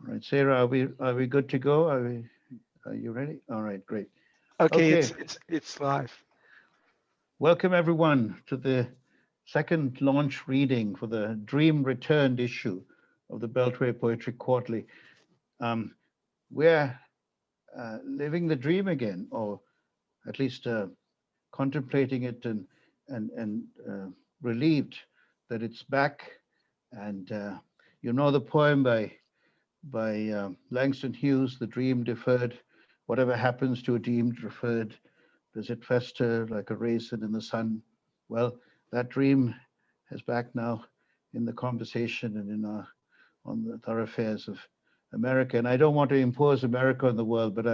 All right, Sarah, are we good to go? Are you ready? All right, great. Okay, Okay, it's live. welcome everyone to the second launch reading for the Dream Returned issue of the Beltway Poetry Quarterly. Um, we're living the dream again, or at least contemplating it and relieved that it's back. And you know the poem by Langston Hughes, "The Dream Deferred." Whatever happens to a dream deferred, does it fester like a raisin in the sun? Well, that dream is back now in the conversation and in our on the thoroughfares of America. And I don't want to impose America on the world, but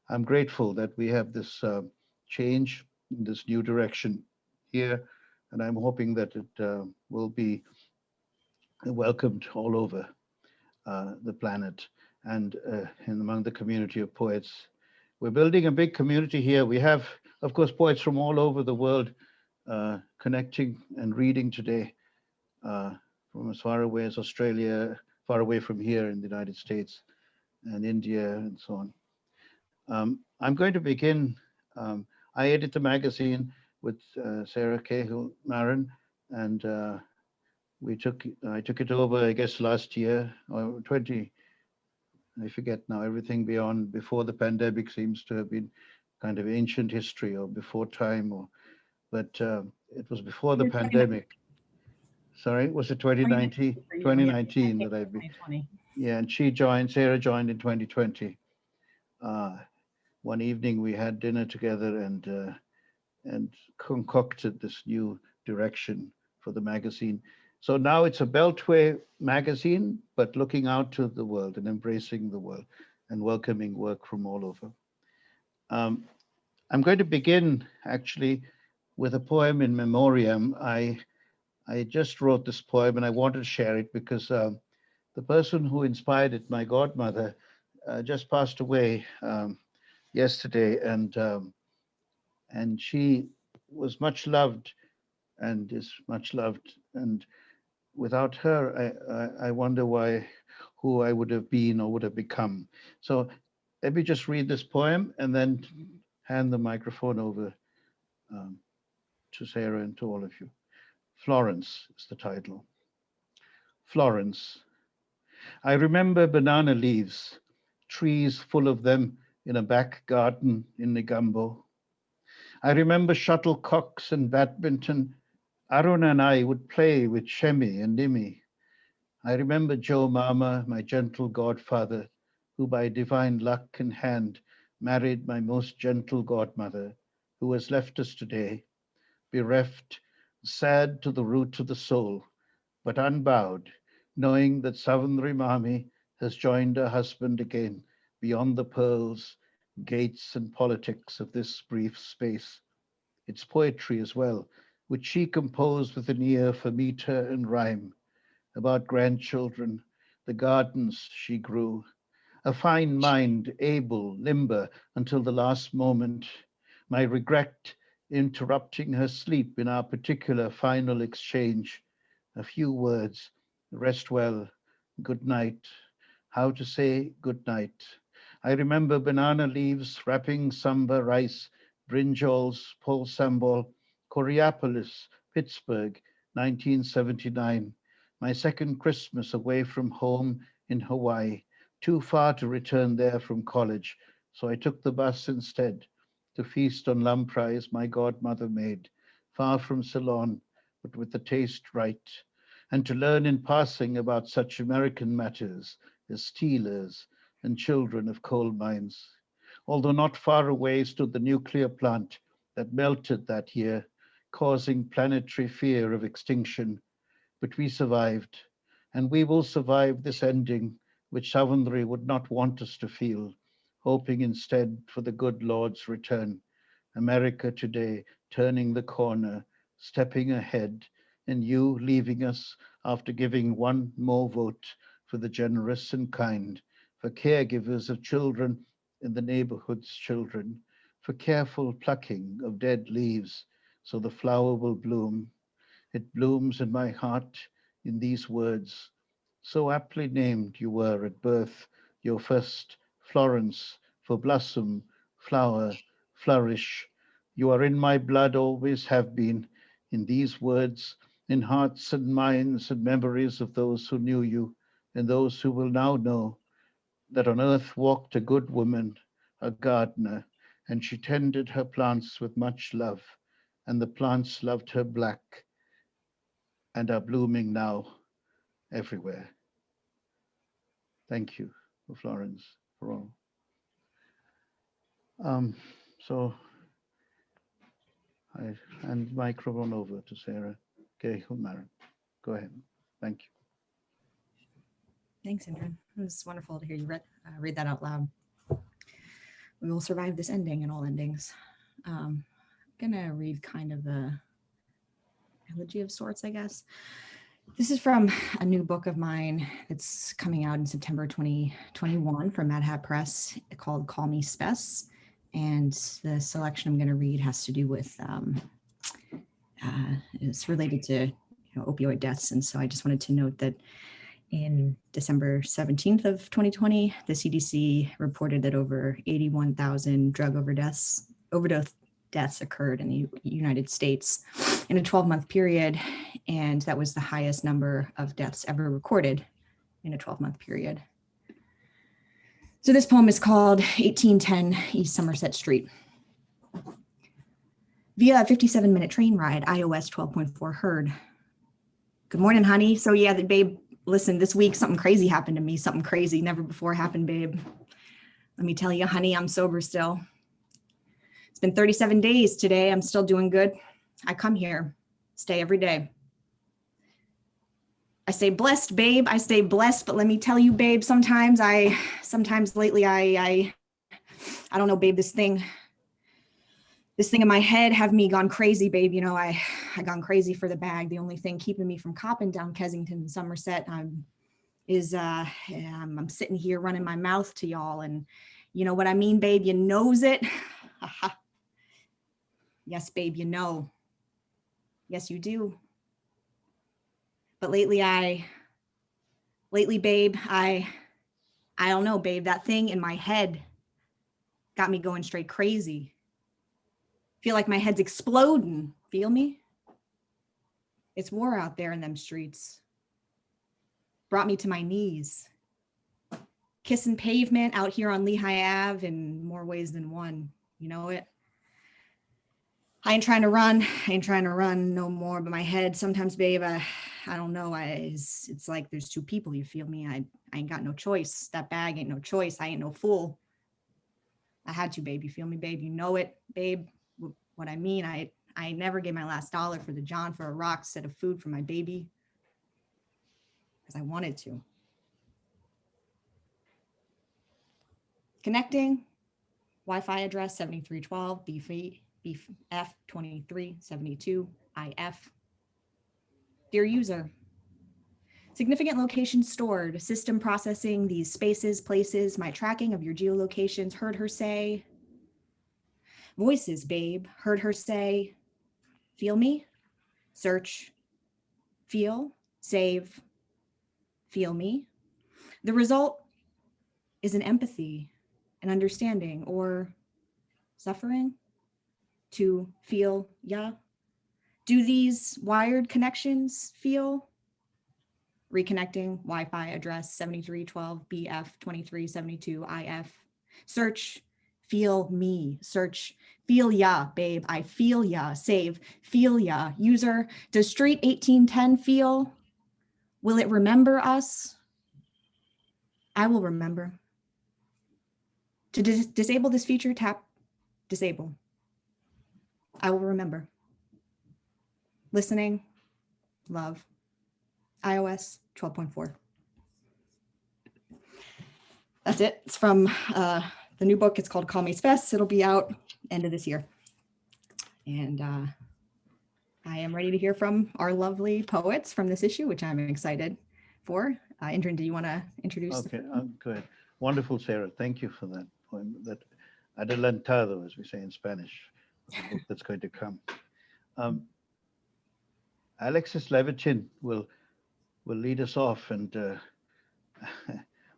I'm grateful that we have this change, this new direction here, and I'm hoping that it will be welcomed all over the planet and among the community of poets. We're building a big community here. We have, of course, poets from all over the world connecting and reading today, uh, from as far away as Australia, far away from here in the United States and India and so on. I'm going to begin. I edit the magazine with Sarah Cahill, Marron, and I took it over, I guess, last year or 20. I forget now. Everything before the pandemic seems to have been kind of ancient history or before time, or but it was before It the was 2019 pandemic. Sorry, was it 2019? for you. Yeah, I 2019 came that in I've been. 2020. Yeah, and Sarah joined in 2020. Uh, One evening we had dinner together and concocted this new direction for the magazine. So now it's a Beltway magazine, but looking out to the world and embracing the world and welcoming work from all over. Um, I'm going to begin actually with a poem in memoriam. I just wrote this poem and I wanted to share it because the person who inspired it, my godmother, just passed away yesterday, and she was much loved and is much loved. And without her, I wonder who I would have been or would have become. So let me just read this poem and then hand the microphone over um, to Sarah and to all of you. Florence is the title. Florence. I remember banana leaves, trees full of them in a back garden in Negumbo. I remember shuttlecocks and badminton. Arun and I would play with Shemi and Nimi. I remember Joe Mama, my gentle godfather, who by divine luck and hand married my most gentle godmother, who has left us today, bereft, sad to the root of the soul, but unbowed, knowing that Savandri Mami has joined her husband again beyond the pearls, gates, and politics of this brief space. It's poetry as well, which she composed with an ear for meter and rhyme, about grandchildren, the gardens she grew, a fine mind, able, limber until the last moment. My regret interrupting her sleep in our particular final exchange. A few words, rest well, good night. How to say good night. I remember banana leaves wrapping samba rice, brinjals, pole sambal, Coriopolis, Pittsburgh, 1979. My second Christmas away from home in Hawaii, too far to return there from college, so I took the bus instead to feast on lampreys my godmother made, far from Ceylon, but with the taste right, and to learn in passing about such American matters as stealers and children of coal mines. Although not far away stood the nuclear plant that melted that year, causing planetary fear of extinction, but we survived, and we will survive this ending, which Savandri would not want us to feel, hoping instead for the good Lord's return. America today turning the corner, stepping ahead, and you leaving us after giving one more vote for the generous and kind, for caregivers of children in the neighborhood's children, for careful plucking of dead leaves so the flower will bloom. It blooms in my heart in these words. So aptly named you were at birth, your first Florence, for blossom, flower, flourish. You are in my blood, always have been, in these words, in hearts and minds and memories of those who knew you and those who will now know that on earth walked a good woman, a gardener, and she tended her plants with much love, and the plants loved her black and are blooming now everywhere. Thank you, Florence, for all. So I hand the microphone over to Sarah Cahill, Marron. Go ahead. Thank you. Thanks, Indran. It was wonderful to hear you read that out loud. We will survive this ending and all endings. I'm gonna read kind of a elegy of sorts, I guess. This is from a new book of mine that's coming out in September 2021 from Mad Hat Press called Call Me Spess. And the selection I'm going to read has to do with, it's related to opioid deaths. And so I just wanted to note that in December 17th of 2020, the CDC reported that over 81,000 drug overdose deaths occurred in the United States in a 12-month period. And that was the highest number of deaths ever recorded in a 12-month period. So this poem is called 1810 East Somerset Street. Via a 57-minute train ride, iOS 12.4 heard. Good morning, honey. So yeah, babe, listen, this week something crazy happened to me. Something crazy never before happened, babe. Let me tell you, honey, I'm sober still. It's been 37 days today. I'm still doing good. I come here, stay every day. I stay blessed, babe. I stay blessed, but let me tell you, babe, sometimes lately, I don't know, babe, this thing in my head have me gone crazy, babe. You know, I gone crazy for the bag. The only thing keeping me from copping down Kensington and Somerset I'm sitting here running my mouth to y'all. And you know what I mean, babe, you knows it. Yes, babe, you know. Yes, you do. But lately, babe, I don't know, babe, that thing in my head got me going straight crazy. Feel like my head's exploding. Feel me? It's war out there in them streets. Brought me to my knees. Kissing pavement out here on Lehigh Ave in more ways than one. You know it? I ain't trying to run no more, but my head sometimes, babe, I don't know. It's like there's two people, you feel me? I ain't got no choice. That bag ain't no choice. I ain't no fool. I had to, babe. You feel me, babe? You know it, babe. What I mean, I never gave my last dollar for the John for a rock set of food for my baby because I wanted to. Connecting, Wi-Fi address 7312 BF2372 IF. Dear user, significant location stored, system processing these spaces, places, my tracking of your geolocations, heard her say. Voices, babe, heard her say, feel me, search, feel, save, feel me. The result is an empathy, an understanding, or suffering, to feel, yeah. Do these wired connections feel? Reconnecting, Wi-Fi address 7312 BF2372 IF. Search, feel me, search, feel ya, babe, I feel ya, save, feel ya. User, does street 1810 feel? Will it remember us? I will remember. To disable this feature, tap disable. I will remember. Listening, love. iOS 12.4. That's it. It's from the new book. It's called Call Me Spess. It'll be out end of this year. And I am ready to hear from our lovely poets from this issue, which I'm excited for. Indran, do you want to introduce? Okay, go ahead. Wonderful, Sarah. Thank you for that poem. That adelantado, as we say in Spanish, the book that's going to come. Alexis Levitin will lead us off, and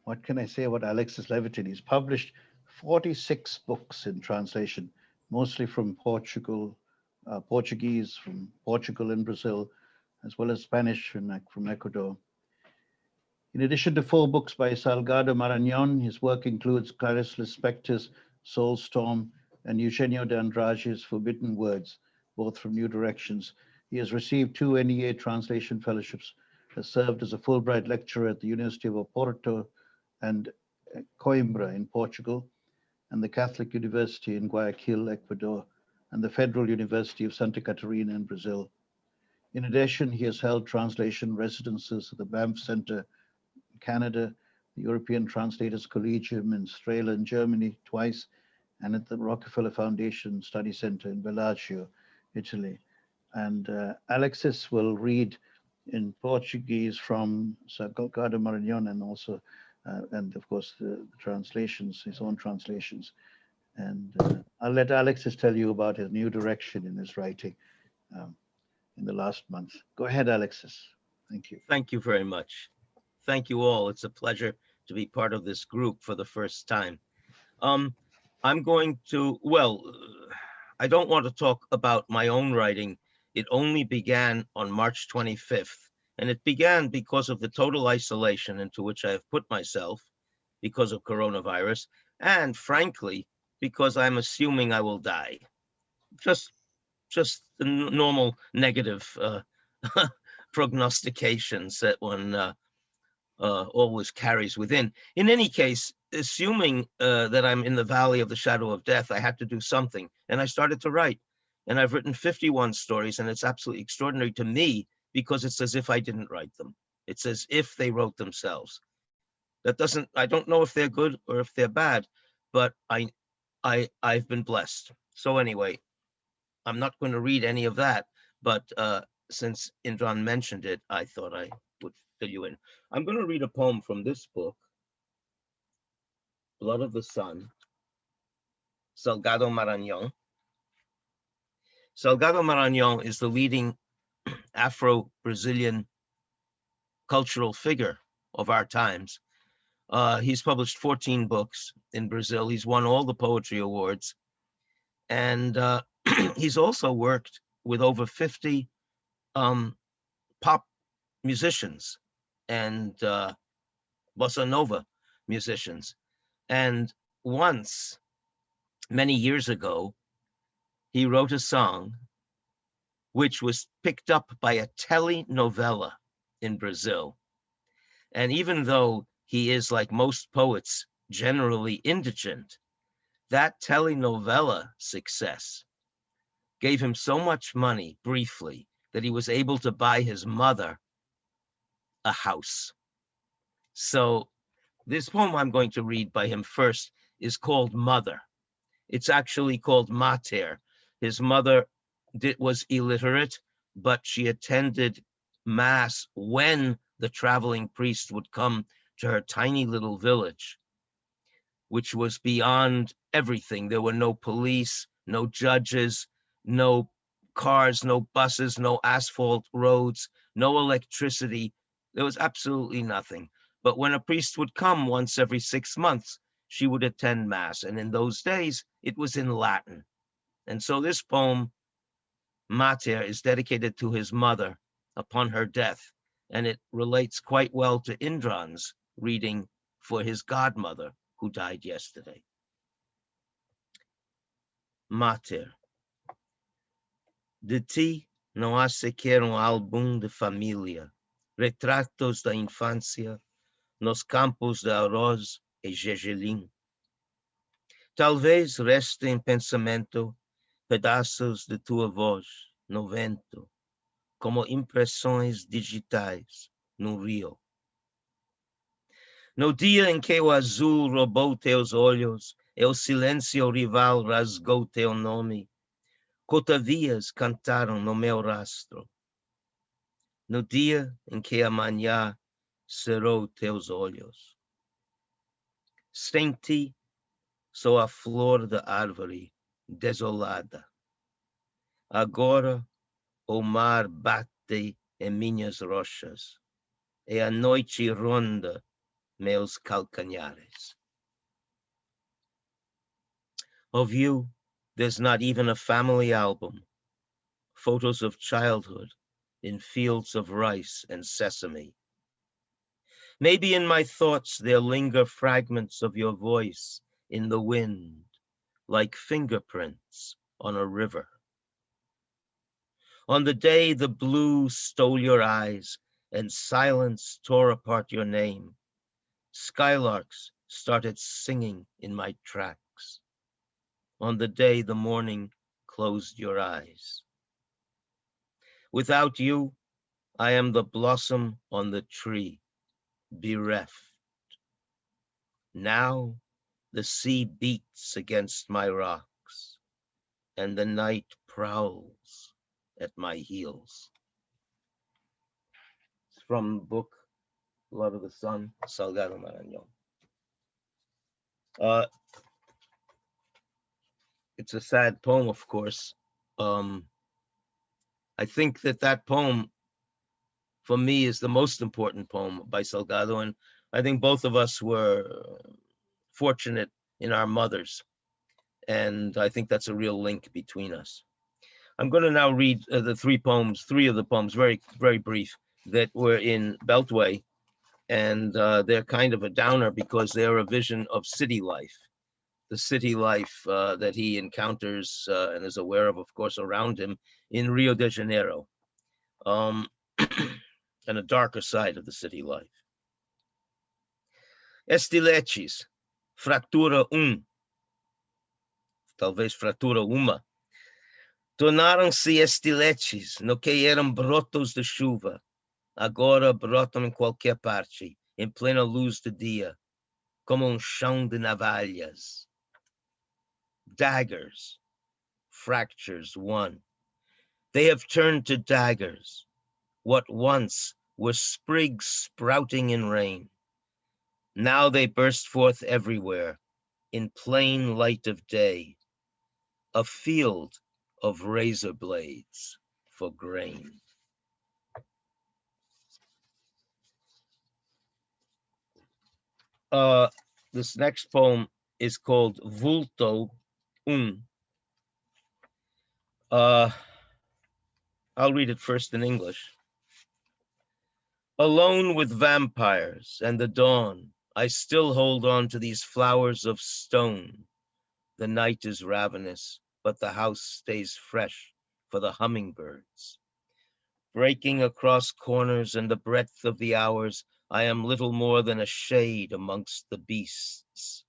what can I say about Alexis Levitin? He's published 46 books in translation, mostly from Portuguese from Portugal and Brazil, as well as Spanish from Ecuador. In addition to 4 books by Salgado Marañón, his work includes Clarice Lispector's Soulstorm and Eugenio de Andrade's Forbidden Words, both from New Directions. He has received 2 NEA translation fellowships, has served as a Fulbright lecturer at the University of Oporto and Coimbra in Portugal, and the Catholic University in Guayaquil, Ecuador, and the Federal University of Santa Catarina in Brazil. In addition, he has held translation residencies at the Banff Center in Canada, the European Translators Collegium in Strela in Germany twice, and at the Rockefeller Foundation Study Center in Bellagio, Italy. And Alexis will read in Portuguese from Salgado Marañón, and also, and of course, the translations, his own translations. And I'll let Alexis tell you about his new direction in his writing in the last month. Go ahead, Alexis. Thank you. Thank you very much. Thank you all. It's a pleasure to be part of this group for the first time. I'm going to, well, I don't want to talk about my own writing. It only began on March 25th, and it began because of the total isolation into which I have put myself because of coronavirus, and frankly, because I'm assuming I will die. Just the normal negative prognostications that one always carries within. In any case, assuming that I'm in the valley of the shadow of death, I had to do something, and I started to write. And I've written 51 stories, and it's absolutely extraordinary to me because it's as if I didn't write them. It's as if they wrote themselves. That doesn't, I don't know if they're good or if they're bad, but I've been blessed. So anyway, I'm not going to read any of that, but since Indran mentioned it, I thought I would fill you in. I'm going to read a poem from this book, Blood of the Sun, Salgado Marañón. Salgado Marañón is the leading Afro-Brazilian cultural figure of our times. He's published 14 books in Brazil. He's won all the poetry awards. And he's also worked with over 50 pop musicians and bossa nova musicians. And once, many years ago, he wrote a song which was picked up by a telenovela in Brazil. And even though he is, like most poets, generally indigent, that telenovela success gave him so much money briefly that he was able to buy his mother a house. So this poem I'm going to read by him first is called Mother. It's actually called Mater. His mother was illiterate, but she attended mass when the traveling priest would come to her tiny little village, which was beyond everything. There were no police, no judges, no cars, no buses, no asphalt roads, no electricity. There was absolutely nothing. But when a priest would come once every 6 months, she would attend mass. And in those days, it was in Latin. And so this poem, Mater, is dedicated to his mother upon her death. And it relates quite well to Indran's reading for his godmother, who died yesterday. Mater. De ti não há sequer álbum de família, retratos da infância nos campos de arroz e gergelim. Talvez reste em pensamento pedaços de tua voz no vento, como impressões digitais no rio. No dia em que o azul roubou teus olhos e o silêncio rival rasgou teu nome, cotavias cantaram no meu rastro. No dia em que a manhã cerrou teus olhos. Sem ti, sou a flor da árvore desolada. Agora o mar bate em minhas rochas e a noite ronda meus calcanhares. Of you, there's not even a family album, photos of childhood in fields of rice and sesame. Maybe in my thoughts there linger fragments of your voice in the wind, like fingerprints on a river. On the day the blue stole your eyes and silence tore apart your name, skylarks started singing in my tracks. On the day the morning closed your eyes. Without you, I am the blossom on the tree, bereft. Now the sea beats against my rocks, and the night prowls at my heels. It's from the book Blood of the Sun, Salgado Maranhao. It's a sad poem, of course. I think that poem, for me, is the most important poem by Salgado, and I think both of us were fortunate in our mothers, and I think that's a real link between us. I'm going to now read three of the poems, very, very brief, that were in Beltway, and they're kind of a downer because they're a vision of city life, the city life that he encounters and is aware of course, around him in Rio de Janeiro, and a darker side of the city life. Estiletes, fratura talvez fratura uma. Tornaram-se estiletes no que eram brotos de chuva. Agora brotam em qualquer parte, em plena luz do dia, como chão de navalhas. Daggers, fractures one. They have turned to daggers, what once were sprigs sprouting in rain. Now they burst forth everywhere, in plain light of day, a field of razor blades for grain. This next poem is called Vulto I'll read it first in English. Alone with vampires and the dawn, I still hold on to these flowers of stone. The night is ravenous, but the house stays fresh for the hummingbirds. Breaking across corners and the breadth of the hours, I am little more than a shade amongst the beasts.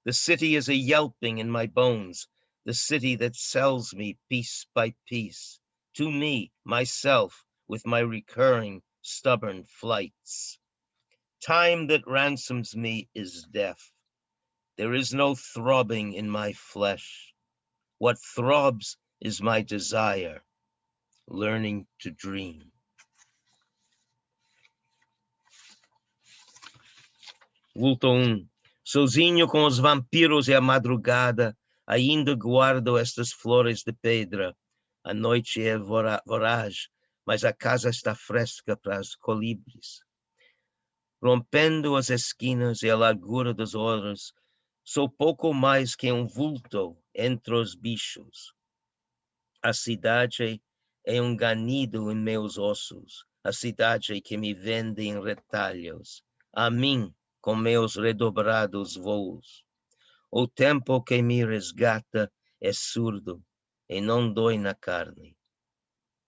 The city is a yelping in my bones, the city that sells me piece by piece, to me, myself, with my recurring stubborn flights. Time that ransoms me is deaf. There is no throbbing in my flesh. What throbs is my desire, learning to dream. Vulto sozinho com os vampiros e a madrugada, ainda guardo estas flores de pedra. A noite é voraz, mas a casa está fresca para as colibres. Rompendo as esquinas e a largura das horas, sou pouco mais que vulto entre os bichos. A cidade é ganido em meus ossos, a cidade que me vende em retalhos, a mim com meus redobrados voos. O tempo que me resgata é surdo e não dói na carne.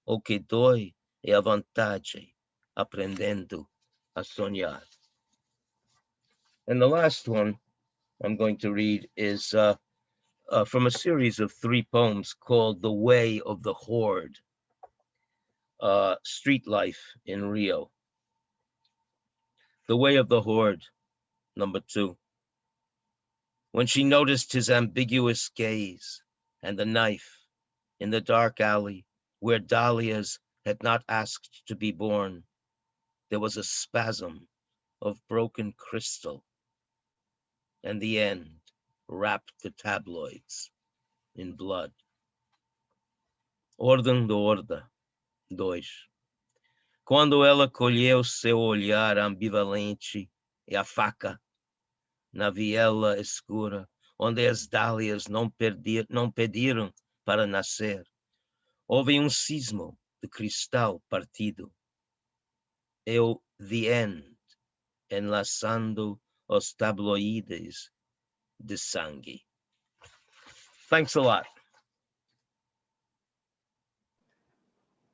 O que dói é a vontade, aprendendo a sonhar. And the last one I'm going to read is from a series of 3 poems called The Way of the Horde, Street Life in Rio. The Way of the Horde, number 2. When she noticed his ambiguous gaze and the knife in the dark alley where dahlias had not asked to be born, there was a spasm of broken crystal, and the end wrapped the tabloids in blood. Ordem do Horda, 2. Quando ela colheu seu olhar ambivalente e a faca, na viela escura, onde as dálias não pediram para nascer. Houve sismo de cristal partido. Eu, the end, enlaçando os tabloides de sangue. Thanks a lot.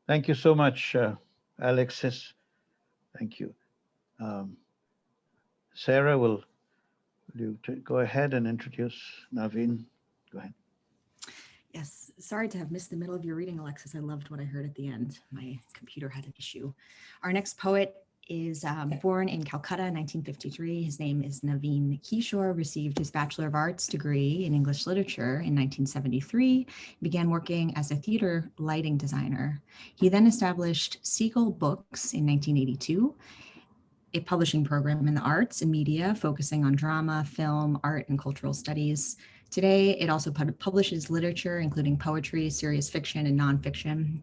Thank you so much, Alexis. Thank you. Sarah, will you go ahead and introduce Naveen? Go ahead. Yes, sorry to have missed the middle of your reading, Alexis. I loved what I heard at the end. My computer had an issue. Our next poet is born in Calcutta in 1953. His name is Naveen Kishore, received his Bachelor of Arts degree in English Literature in 1973, began working as a theater lighting designer. He then established Seagull Books in 1982, a publishing program in the arts and media focusing on drama, film, art, and cultural studies. Today, it also publishes literature, including poetry, serious fiction, and nonfiction.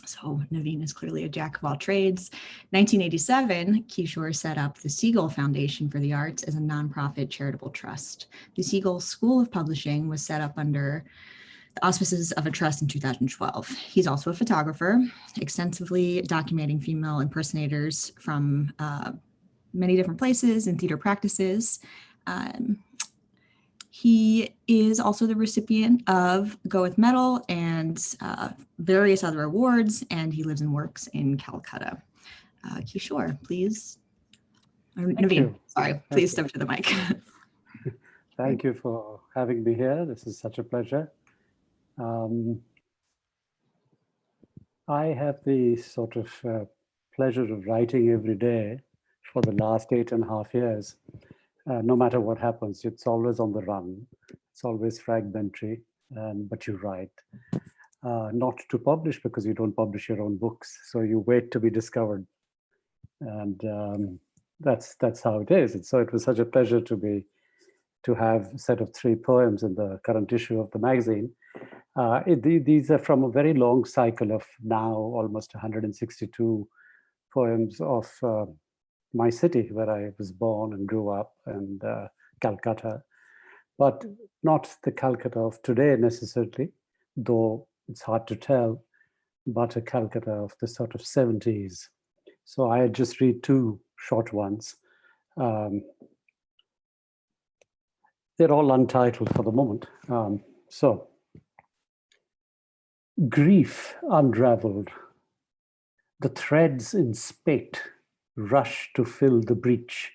So Naveen is clearly a jack of all trades. 1987, Kishore set up the Seagull Foundation for the Arts as a nonprofit charitable trust. The Seagull School of Publishing was set up under the auspices of a trust in 2012. He's also a photographer, extensively documenting female impersonators from many different places and theater practices. He is also the recipient of Go With Medal and various other awards, and he lives and works in Calcutta. Kishore, please. Naveen, sorry, please step to the mic. Thank you for having me here. This is such a pleasure. I have the sort of pleasure of writing every day for the last 8.5 years. No matter what happens, it's always on the run. It's always fragmentary, but you write. Not to publish because you don't publish your own books. So you wait to be discovered. And that's how it is. And so it was such a pleasure to have a set of 3 poems in the current issue of the magazine. These are from a very long cycle of now almost 162 poems of my city where I was born and grew up, and Calcutta, but not the Calcutta of today necessarily, though it's hard to tell, but a Calcutta of the sort of 70s. So I just read 2 short ones. They're all untitled for the moment. So, grief unraveled, the threads in spate rush to fill the breach,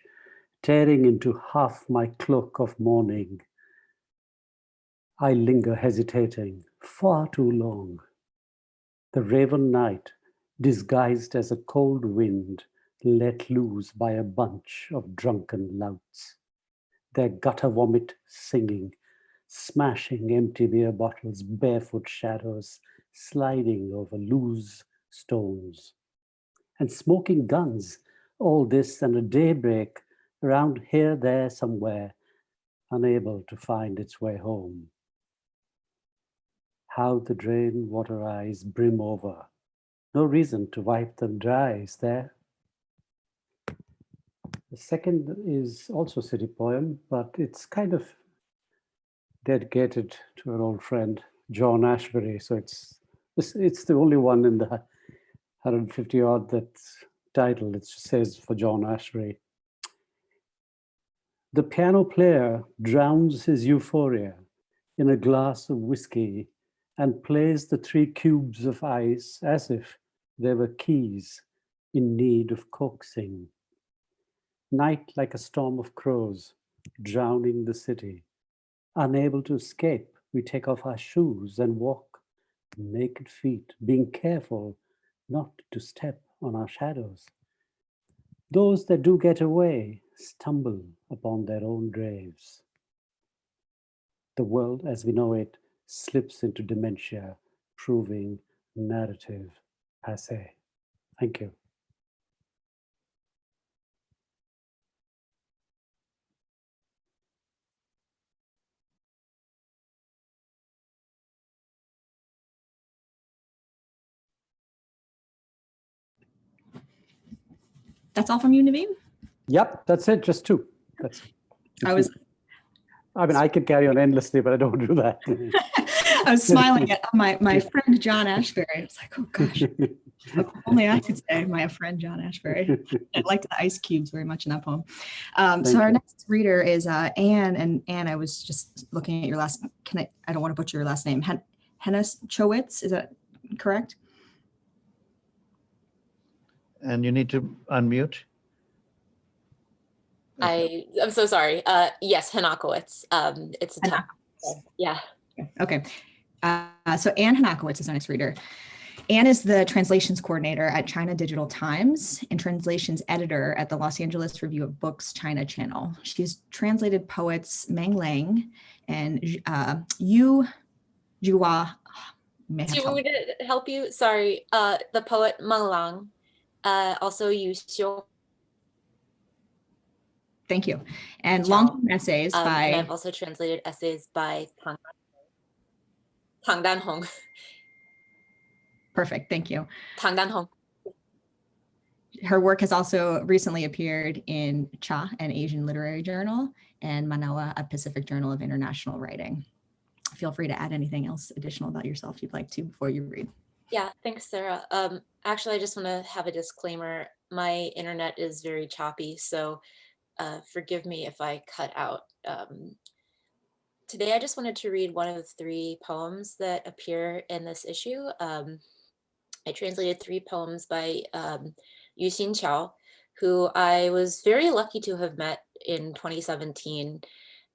tearing into half my cloak of mourning. I linger hesitating, far too long. The raven night, disguised as a cold wind, let loose by a bunch of drunken louts. Their gutter vomit singing, smashing empty beer bottles, barefoot shadows, sliding over loose stones. And smoking guns, all this and a daybreak around here, there, somewhere, unable to find its way home. How the drain water eyes brim over. No reason to wipe them dry, is there? The second is also a city poem, but it's kind of dedicated to an old friend, John Ashbery. So it's the only one in the 150 odd that's titled. It says for John Ashbery. The piano player drowns his euphoria in a glass of whiskey and plays the 3 cubes of ice as if they were keys in need of coaxing. Night like a storm of crows, drowning the city. Unable to escape, we take off our shoes and walk naked feet, being careful not to step on our shadows. Those that do get away stumble upon their own graves. The world as we know it slips into dementia, proving narrative passé. Thank you. That's all from you, Naveen? Yep, that's it. Just two. That's I mean, I could carry on endlessly, but I don't do that. I was smiling at my friend John Ashbery. I was like, oh gosh, if only I could say my friend John Ashbery. I liked the ice cubes very much in that poem. So our next reader is Anne, and Anne, I was just looking at your last. I don't want to butcher your last name. Henochowitz, is that correct? And you need to unmute. I'm so sorry. Yes, Henochowitz. It's a town. Yeah. Okay. So Anne Henochowitz is our next reader. Anne is the translations coordinator at China Digital Times and translations editor at the Los Angeles Review of Books China channel. She's translated poets Meng Lang and Yu Jua. Do you want me to help you? Sorry. The poet Meng Lang, also Yu Xiu. Thank you. And long essays by... And I've also translated essays by Tang Danhong. Perfect, thank you. Tang Danhong. Her work has also recently appeared in Cha, an Asian literary journal, and Manawa, a Pacific Journal of International Writing. Feel free to add anything else additional about yourself you'd like to before you read. Yeah, thanks, Sarah. Actually, I just want to have a disclaimer. My internet is very choppy, so forgive me if I cut out. Today, I just wanted to read one of the 3 poems that appear in this issue. I translated 3 poems by Xinqiao, who I was very lucky to have met in 2017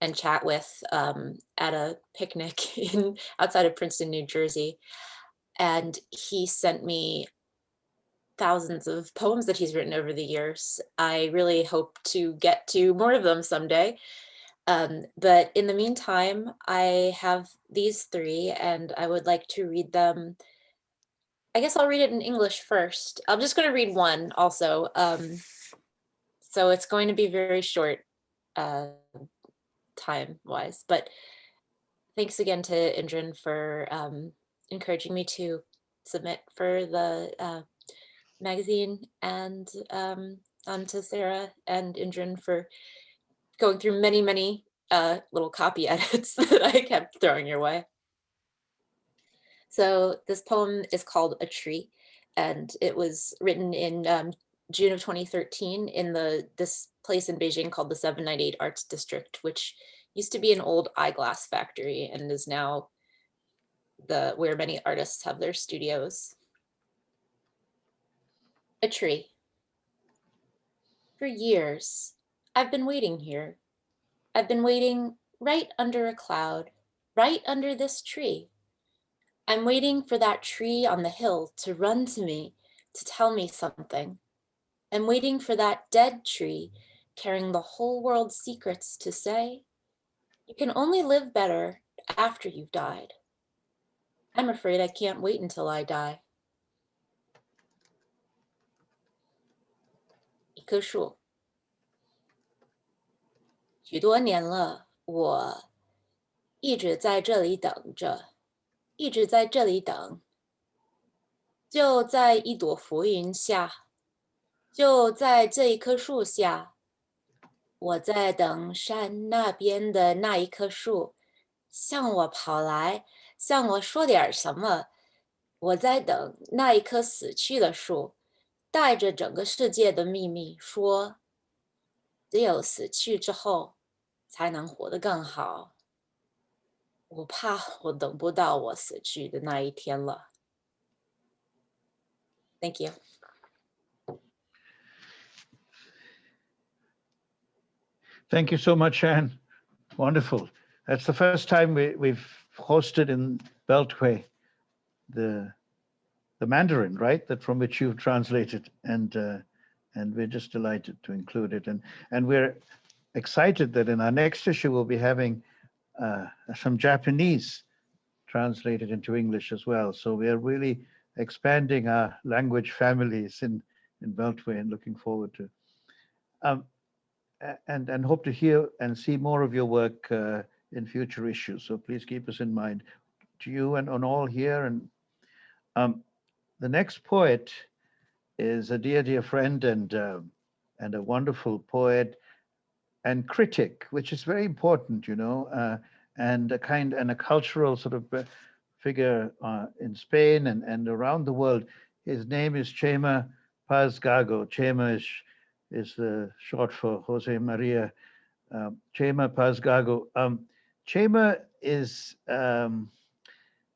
and chat with at a picnic outside of Princeton, New Jersey. And he sent me thousands of poems that he's written over the years. I really hope to get to more of them someday. But in the meantime, I have these 3 and I would like to read them. I guess I'll read it in English first. I'm just going to read one also. So it's going to be very short time-wise, but thanks again to Indran for encouraging me to submit for the magazine, and on to Sarah and Indran for going through many little copy edits that I kept throwing your way. So this poem is called A Tree, and it was written in June of 2013 in this place in Beijing called the 798 Arts District, which used to be an old eyeglass factory and is now where many artists have their studios. A tree. For years, I've been waiting here. I've been waiting right under a cloud, right under this tree. I'm waiting for that tree on the hill to run to me, to tell me something. I'm waiting for that dead tree carrying the whole world's secrets to say, you can only live better after you've died. I'm afraid I can't wait until I die. 一棵树。许多年了，我一直在这里等着，一直在这里等。就在一朵浮云下，就在这一棵树下，我在等山那边的那一棵树向我跑来，向我说点什么。我在等那一棵死去的树，带着整个世界的秘密说，只有死去之后才能活得更好。我怕我等不到我死去的那一天了。Thank you. Thank you so much, Anne. Wonderful. That's the first time we've hosted in Beltway the Mandarin, right? That from which you've translated, and we're just delighted to include it, and we're excited that in our next issue we'll be having some Japanese translated into English as well. So we are really expanding our language families in Beltway and looking forward to and hope to hear and see more of your work in future issues. So please keep us in mind, to you and on all here. And the next poet is a dear friend and and a wonderful poet and critic, which is very important, you know, and a cultural sort of figure in Spain and around the world. His name is Chema Paz Gago. Chema is short for Jose Maria. Chema Paz Gago. Chema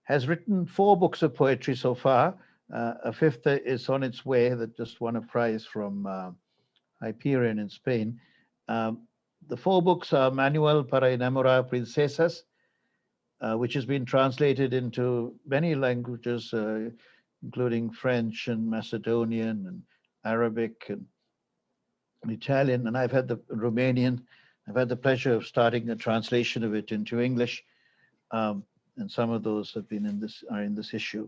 has written 4 books of poetry so far. A 5th is on its way that just won a prize from Hyperion in Spain. The 4 books are Manual para enamorar princesas, which has been translated into many languages, including French and Macedonian and Arabic and Italian, and I've had the Romanian. I've had the pleasure of starting a translation of it into English, and some of those have been are in this issue.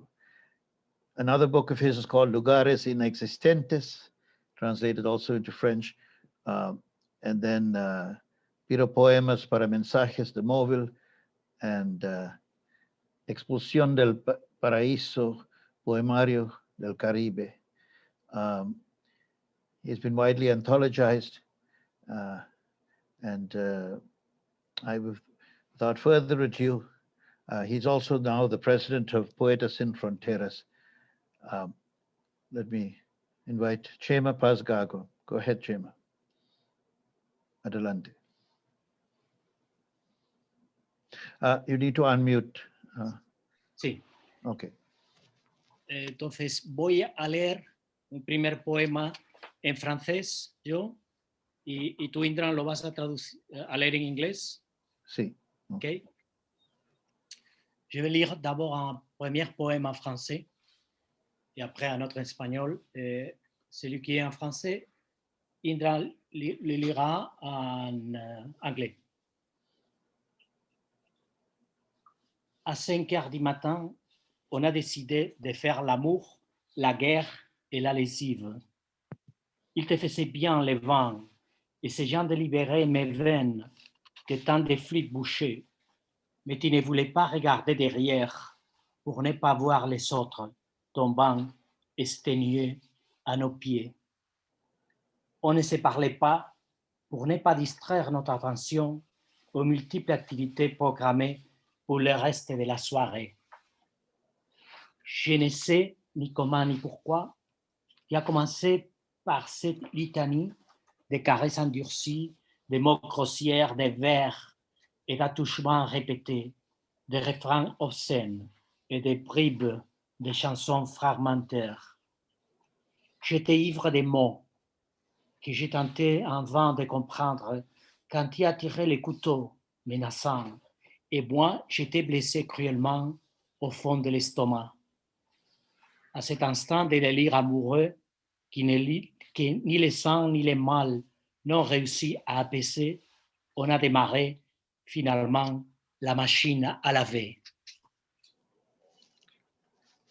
Another book of his is called Lugares Inexistentes, translated also into French, and then Piro Poemas para Mensajes de Móvil, and Expulsión del Paraíso, Poemario del Caribe. He's been widely anthologized, and without further ado, he's also now the president of Poetas Sin Fronteras. Let me invite Chema Paz Gago. Go ahead, Chema. Adelante. You need to unmute. Sí. Okay. Entonces voy a leer un primer poema en francés, yo, y tú, Indran, lo vas a traducir, a leer en inglés. Sí. Ok. Je vais lire d'abord un premier poème en français et après un autre en espagnol. Celui qui est en français, Indran le lira en anglais. À 5 heures du matin, on a décidé de faire l'amour, la guerre et la lessive. Il te faisait bien le vent, et ces gens de libérer mes veines que tant de fluides bouchés, mais tu ne voulais pas regarder derrière pour ne pas voir les autres tombant exténués à nos pieds. On ne se parlait pas pour ne pas distraire notre attention aux multiples activités programmées pour le reste de la soirée. Je ne sais ni comment ni pourquoi, qui a commencé par cette litanie de caresses endurcies, de mots grossières, de vers et d'attouchements répétés, de refrains obscènes et de bribes de chansons fragmentaires. J'étais ivre des mots que j'ai tenté en vain de comprendre quand tu as tiré les couteaux menaçants, et moi j'étais blessé cruellement au fond de l'estomac. À cet instant de délire amoureux que ni les sang ni les mal n'ont réussi à apaiser, on a démarré finalement la machine à laver.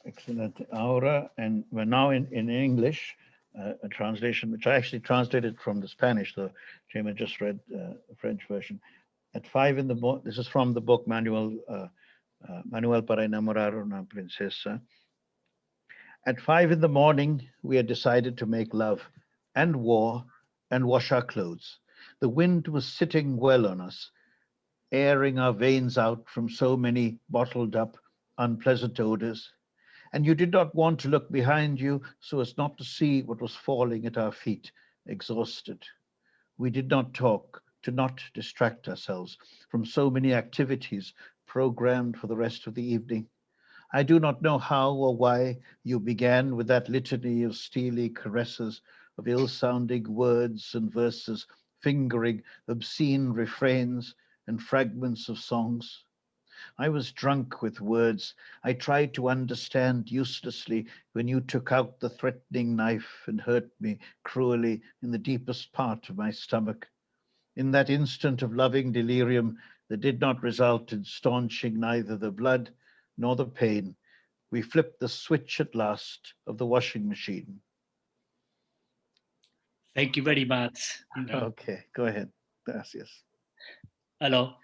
Excellent, Aura. And we're now in English, a translation, which I actually translated from the Spanish, though Chema just read the French version. At 5 in the morning, this is from the book Manual para enamorar una princesa. At 5 in the morning, we had decided to make love and war and wash our clothes. The wind was sitting well on us, airing our veins out from so many bottled up, unpleasant odors. And you did not want to look behind you so as not to see what was falling at our feet, exhausted. We did not talk to not distract ourselves from so many activities programmed for the rest of the evening. I do not know how or why you began with that litany of steely caresses, of ill-sounding words and verses, fingering obscene refrains and fragments of songs. I was drunk with words. I tried to understand uselessly when you took out the threatening knife and hurt me cruelly in the deepest part of my stomach. In that instant of loving delirium that did not result in staunching neither the blood nor the pain, we flipped the switch at last of the washing machine. Thank you very much. Okay, go ahead. Gracias. Alors,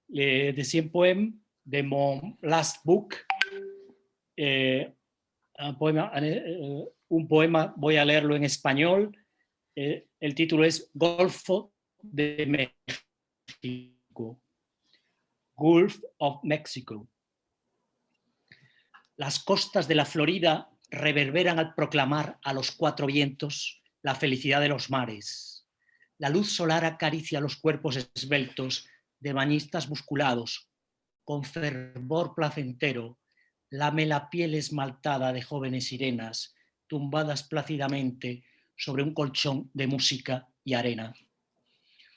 le deuxième poème de mon last book, un poema, voy a leerlo en español El título es Golfo de México. Gulf of Mexico. Las costas de la Florida reverberan al proclamar a los cuatro vientos la felicidad de los mares. La luz solar acaricia los cuerpos esbeltos de bañistas musculados. Con fervor placentero, lame la piel esmaltada de jóvenes sirenas, tumbadas plácidamente sobre un colchón de música y arena.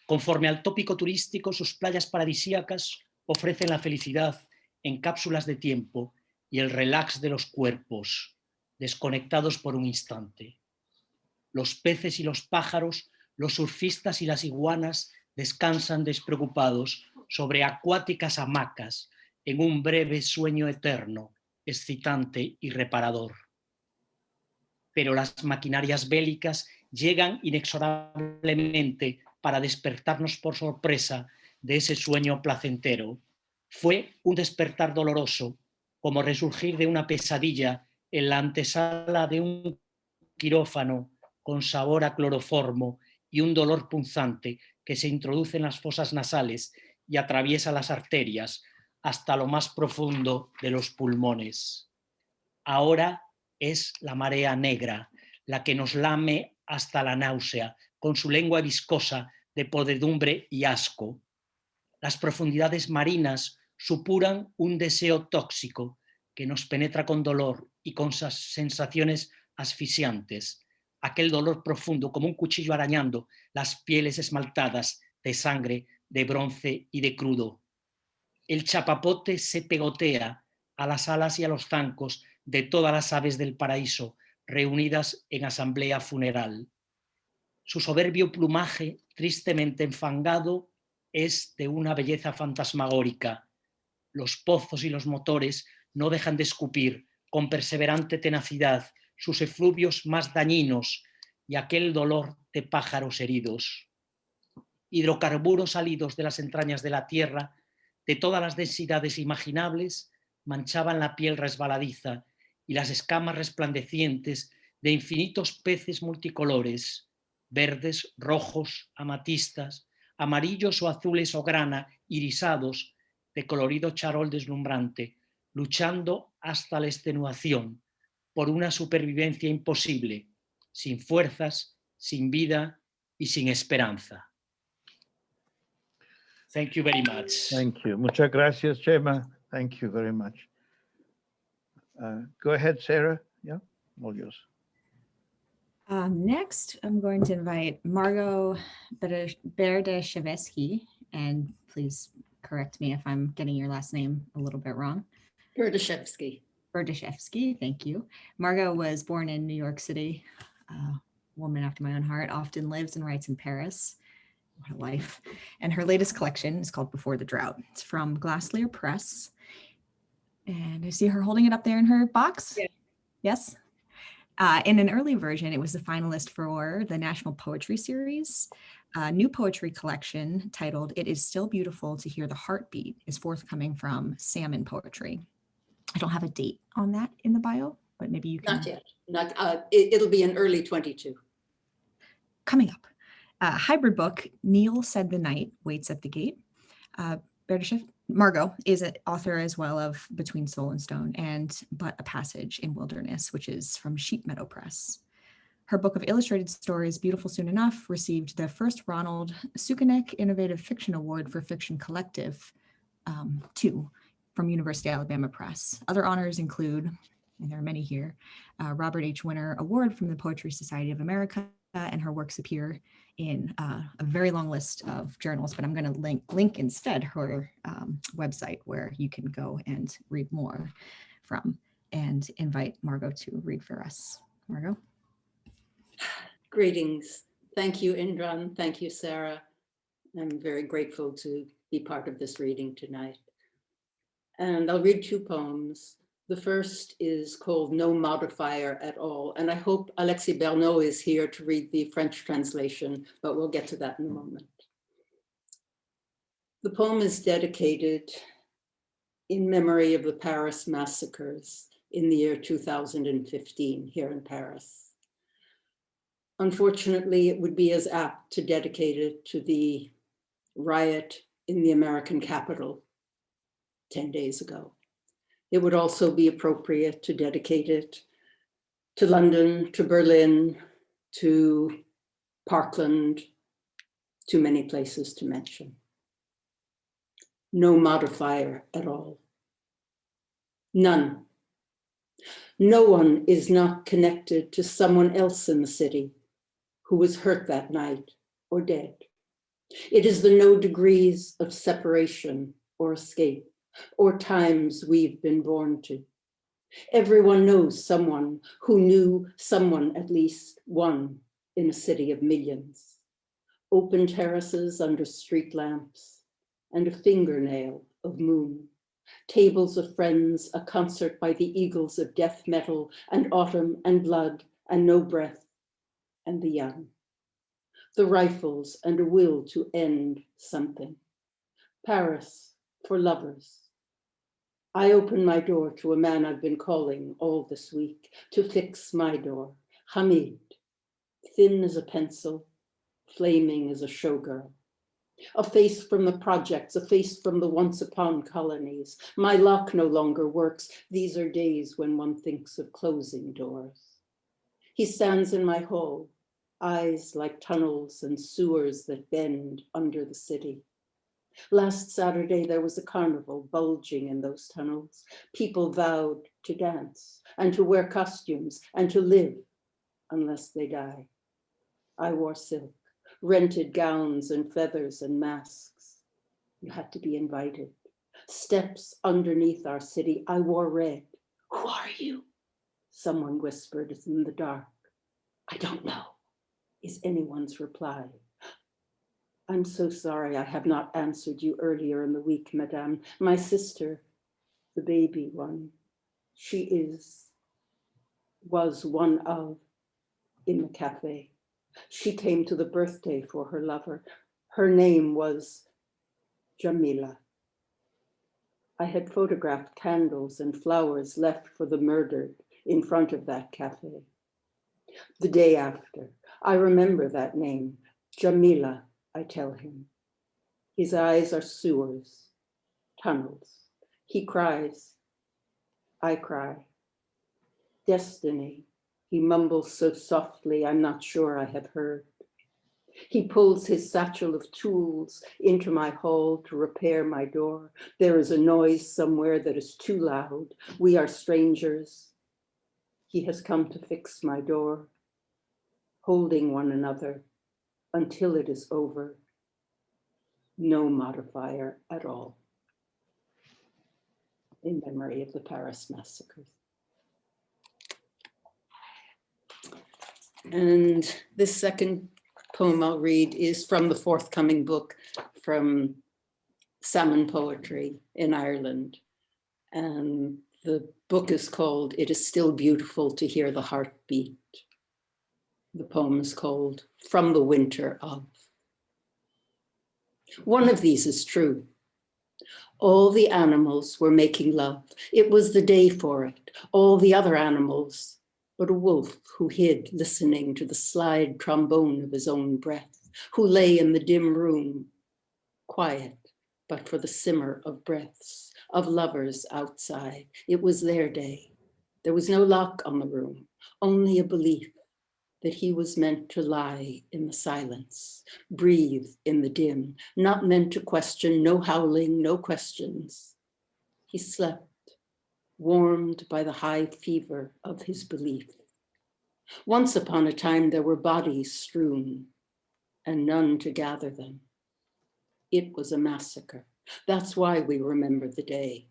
Conforme al tópico turístico, sus playas paradisíacas ofrecen la felicidad en cápsulas de tiempo y el relax de los cuerpos, desconectados por un instante. Los peces y los pájaros, los surfistas y las iguanas descansan despreocupados sobre acuáticas hamacas en un breve sueño eterno, excitante y reparador. Pero las maquinarias bélicas llegan inexorablemente para despertarnos por sorpresa de ese sueño placentero. Fue un despertar doloroso, como resurgir de una pesadilla en la antesala de un quirófano con sabor a cloroformo y un dolor punzante que se introduce en las fosas nasales y atraviesa las arterias hasta lo más profundo de los pulmones. Ahora es la marea negra la que nos lame hasta la náusea con su lengua viscosa de podredumbre y asco. Las profundidades marinas supuran un deseo tóxico que nos penetra con dolor y con sensaciones asfixiantes. Aquel dolor profundo como un cuchillo arañando las pieles esmaltadas de sangre, de bronce y de crudo. El chapapote se pegotea a las alas y a los zancos de todas las aves del paraíso reunidas en asamblea funeral. Su soberbio plumaje, tristemente enfangado, es de una belleza fantasmagórica. Los pozos y los motores no dejan de escupir con perseverante tenacidad sus efluvios más dañinos y aquel dolor de pájaros heridos. Hidrocarburos salidos de las entrañas de la tierra, de todas las densidades imaginables, manchaban la piel resbaladiza y las escamas resplandecientes de infinitos peces multicolores, verdes, rojos, amatistas, amarillos o azules o grana, irisados, de colorido charol deslumbrante, luchando hasta la extenuación por una supervivencia imposible, sin fuerzas, sin vida y sin esperanza. Thank you very much. Thank you. Muchas gracias, Chema. Thank you very much. Go ahead, Sarah. Yeah, all yours. Next, I'm going to invite Margo Berdeshevsky, and please correct me if I'm getting your last name a little bit wrong. Berdeshevsky. Berdeshevsky, thank you. Margo was born in New York City, woman after my own heart, often lives and writes in Paris. What a life. And her latest collection is called Before the Drought. It's from Glasslear Press. And I see her holding it up there in her box. Yeah. Yes. In an early version, it was the finalist for the National Poetry Series. A new poetry collection titled It Is Still Beautiful to Hear the Heartbeat is forthcoming from Salmon Poetry. I don't have a date on that in the bio, but maybe you can. Not yet. It'll be in early 22. Coming up. Hybrid book, Neil Said the Night Waits at the Gate. Margo is an author as well of Between Soul and Stone and But a Passage in Wilderness, which is from Sheep Meadow Press. Her book of illustrated stories, Beautiful Soon Enough, received the first Ronald Sukanek Innovative Fiction Award for Fiction Collective 2 from University of Alabama Press. Other honors include, and there are many here, Robert H. Winter Award from the Poetry Society of America, and her works appear in a very long list of journals, but I'm going to link instead her website where you can go and read more from, and invite Margo to read for us. Margo? Greetings. Thank you, Indran. Thank you, Sarah. I'm very grateful to be part of this reading tonight. And I'll read 2 poems. The first is called No Modifier at All. And I hope Alexis Bernot is here to read the French translation, but we'll get to that in a moment. The poem is dedicated in memory of the Paris massacres in the year 2015 here in Paris. Unfortunately, it would be as apt to dedicate it to the riot in the American Capitol 10 days ago. It would also be appropriate to dedicate it to London, to Berlin, to Parkland, too many places to mention. No modifier at all. None. No one is not connected to someone else in the city who was hurt that night or dead. It is the no degrees of separation or escape or times we've been born to. Everyone knows someone who knew someone, at least one, in a city of millions. Open terraces under street lamps and a fingernail of moon. Tables of friends, a concert by the eagles of death metal and autumn and blood and no breath and the young. The rifles and a will to end something. Paris for lovers. I open my door to a man I've been calling all this week to fix my door. Hamid, thin as a pencil, flaming as a showgirl. A face from the projects, a face from the once upon colonies. My lock no longer works. These are days when one thinks of closing doors. He stands in my hall, eyes like tunnels and sewers that bend under the city. Last Saturday, there was a carnival bulging in those tunnels. People vowed to dance and to wear costumes and to live unless they die. I wore silk, rented gowns and feathers and masks. You had to be invited. Steps underneath our city. I wore red. Who are you? Someone whispered in the dark. I don't know, is anyone's reply. I'm so sorry I have not answered you earlier in the week, Madame. My sister, the baby one, she was one of in the cafe. She came to the birthday for her lover. Her name was Jamila. I had photographed candles and flowers left for the murdered in front of that cafe. The day after, I remember that name, Jamila, I tell him. His eyes are sewers, tunnels. He cries. I cry. Destiny, he mumbles so softly, I'm not sure I have heard. He pulls his satchel of tools into my hall to repair my door. There is a noise somewhere that is too loud. We are strangers. He has come to fix my door, holding one another until it is over. No modifier at all. In memory of the Paris massacres. And this second poem I'll read is from the forthcoming book from Salmon Poetry in Ireland. And the book is called It Is Still Beautiful to Hear the Heartbeat. The poem is called From the Winter of. One of these is true. All the animals were making love. It was the day for it. All the other animals, but a wolf who hid listening to the slide trombone of his own breath, who lay in the dim room, quiet, but for the simmer of breaths, of lovers outside. It was their day. There was no lock on the room, only a belief that he was meant to lie in the silence, breathe in the dim, not meant to question, no howling, no questions. He slept, warmed by the high fever of his belief. Once upon a time, there were bodies strewn and none to gather them. It was a massacre. That's why we remember the day.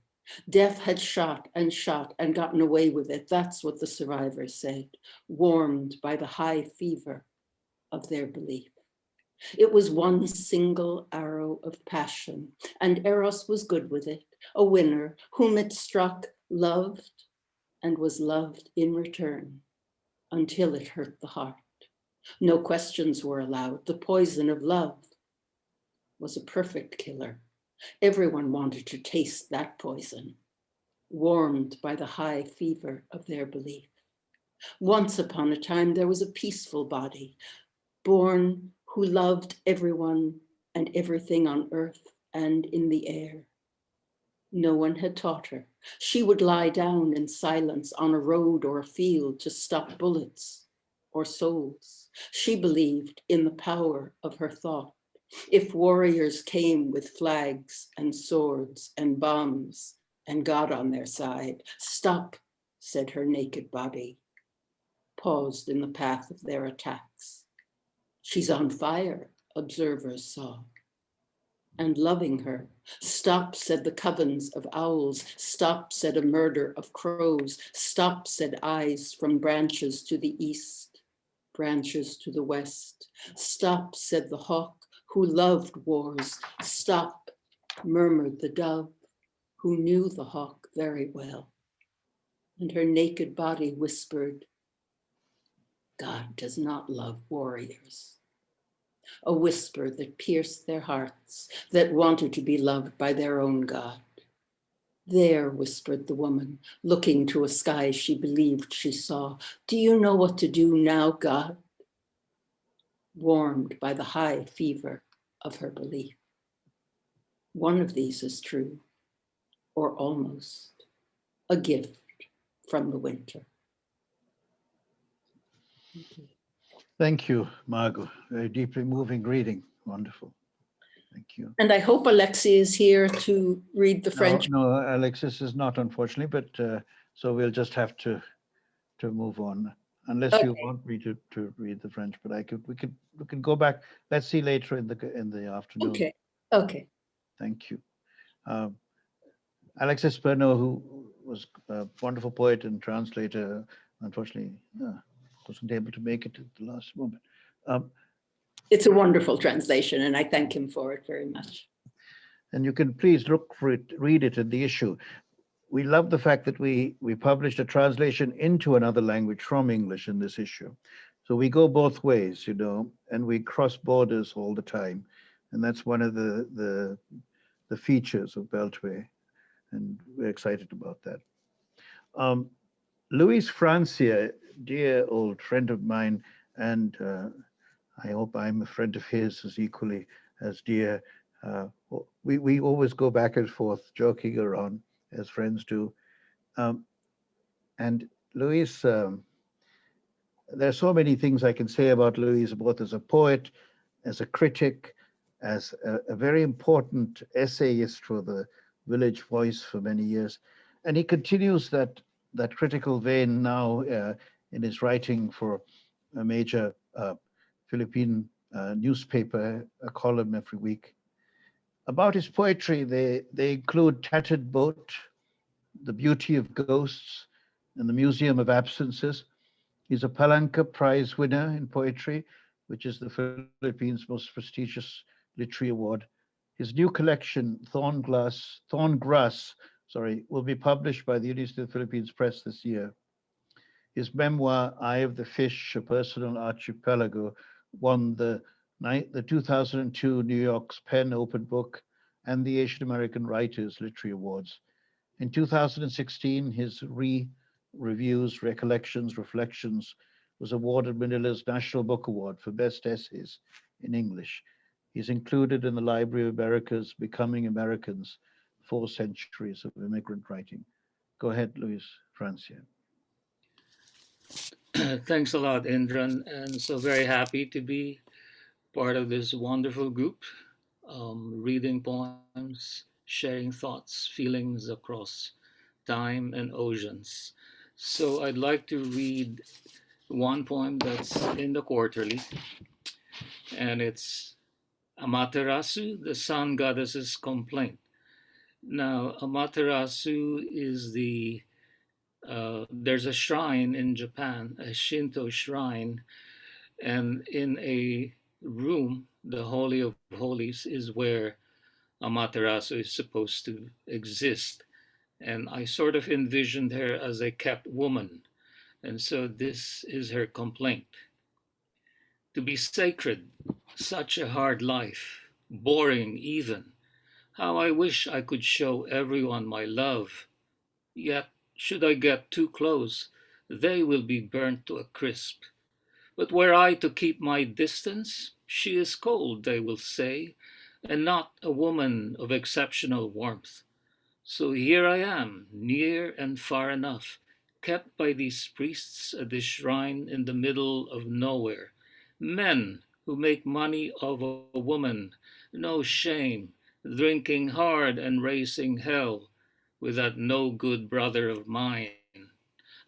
Death had shot and gotten away with it. That's what the survivors said, warmed by the high fever of their belief. It was one single arrow of passion, and Eros was good with it, a winner whom it struck, loved, and was loved in return until it hurt the heart. No questions were allowed. The poison of love was a perfect killer. Everyone wanted to taste that poison, warmed by the high fever of their belief. Once upon a time, there was a peaceful body, born who loved everyone and everything on earth and in the air. No one had taught her. She would lie down in silence on a road or a field to stop bullets or souls. She believed in the power of her thought. If warriors came with flags and swords and bombs and God on their side, stop, said her naked body, paused in the path of their attacks. She's on fire, observers saw. And loving her, stop, said the covens of owls, stop, said a murder of crows, stop, said eyes from branches to the east, branches to the west, stop, said the hawk who loved wars, stop, murmured the dove who knew the hawk very well. And her naked body whispered, God does not love warriors. A whisper that pierced their hearts, that wanted to be loved by their own God. There, whispered the woman, looking to a sky she believed she saw. Do you know what to do now, God? Warmed by the high fever of her belief. One of these is true, or almost, a gift from the winter. Thank you. Thank you, Margo. Very deeply moving reading. Wonderful. Thank you. And I hope Alexis is here to read the French. No, Alexis is not, unfortunately, but so we'll just have to move on, unless you want me to read the French. But we can go back. Let's see later in the afternoon. Okay. Okay. Thank you. Alexis Bernot, who was a wonderful poet and translator, unfortunately wasn't able to make it at the last moment. It's a wonderful translation, and I thank him for it very much. And you can please look for it, read it in the issue. We love the fact that we published a translation into another language from English in this issue. So we go both ways, you know, and we cross borders all the time. And that's one of the features of Beltway. And we're excited about that. Louise Francia, dear old friend of mine, and I hope I'm a friend of his as equally as dear. We always go back and forth, joking around as friends do. And Louise, there are so many things I can say about Louise, both as a poet, as a critic, as a very important essayist for the Village Voice for many years. And he continues that critical vein now in his writing for a major Philippine newspaper, a column every week. About his poetry, they include Tattered Boat, The Beauty of Ghosts, and The Museum of Absences. He's a Palanca Prize winner in poetry, which is the Philippines' most prestigious literary award. His new collection, Thorngrass, will be published by the University of the Philippines Press this year. His memoir, Eye of the Fish, A Personal Archipelago, won the 2002 New York's Penn Open Book and the Asian American Writers Literary Awards. In 2016, his Reviews, Recollections, Reflections was awarded Manila's National Book Award for Best Essays in English. He's included in the Library of America's Becoming Americans, 4 Centuries of Immigrant Writing. Go ahead, Louise Francia. Thanks a lot, Indran. And so very happy to be part of this wonderful group, reading poems, sharing thoughts, feelings across time and oceans. So I'd like to read one poem that's in the quarterly, and it's Amaterasu, the Sun Goddess's Complaint. Now, Amaterasu is there's a shrine in Japan, a Shinto shrine, and in a room, the Holy of Holies is where Amaterasu is supposed to exist. And I sort of envisioned her as a kept woman. And so this is her complaint. To be sacred, such a hard life, boring even. How I wish I could show everyone my love. Yet, should I get too close, they will be burnt to a crisp. But were I to keep my distance, she is cold, they will say, and not a woman of exceptional warmth. So here I am, near and far enough, kept by these priests at this shrine in the middle of nowhere. Men who make money of a woman, no shame, drinking hard and raising hell with that no good brother of mine.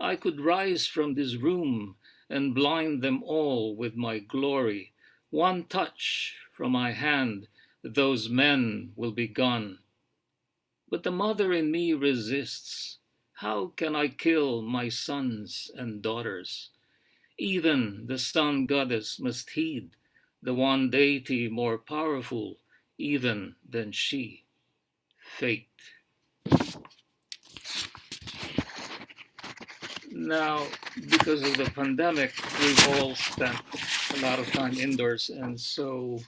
I could rise from this room and blind them all with my glory. One touch from my hand, those men will be gone. But the mother in me resists. How can I kill my sons and daughters? Even the sun goddess must heed the one deity more powerful even than she, fate. Now, because of the pandemic, we've all spent a lot of time indoors, and so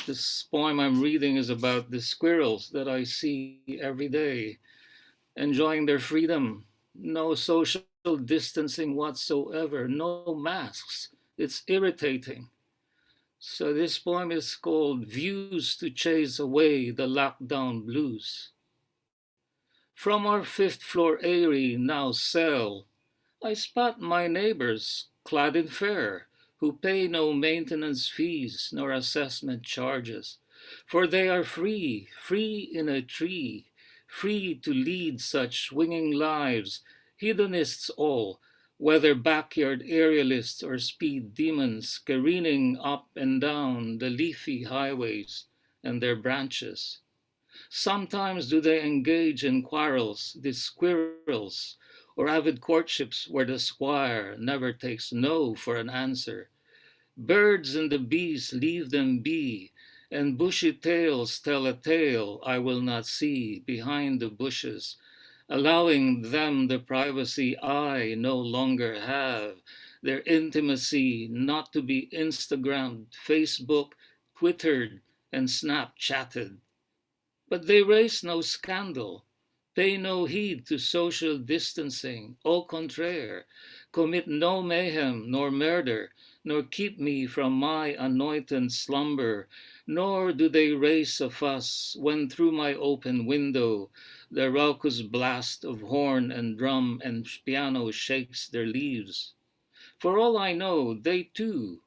this poem I'm reading is about the squirrels that I see every day, enjoying their freedom, no social distancing whatsoever, no masks. It's irritating. So this poem is called Views to Chase Away the Lockdown Blues. From our fifth floor eyrie now cell, I spot my neighbors clad in fur, who pay no maintenance fees nor assessment charges, for they are free, free in a tree, free to lead such swinging lives, hedonists all, whether backyard aerialists or speed demons careening up and down the leafy highways and their branches. Sometimes do they engage in quarrels, these squirrels, or avid courtships where the squire never takes no for an answer. Birds and the bees leave them be, and bushy tails tell a tale I will not see behind the bushes, allowing them the privacy I no longer have, their intimacy not to be Instagrammed, Facebook, Twittered, and Snapchatted. But they raise no scandal, pay no heed to social distancing, au contraire, commit no mayhem nor murder, nor keep me from my anointed slumber, nor do they raise a fuss when through my open window the raucous blast of horn and drum and piano shakes their leaves. For all I know, they too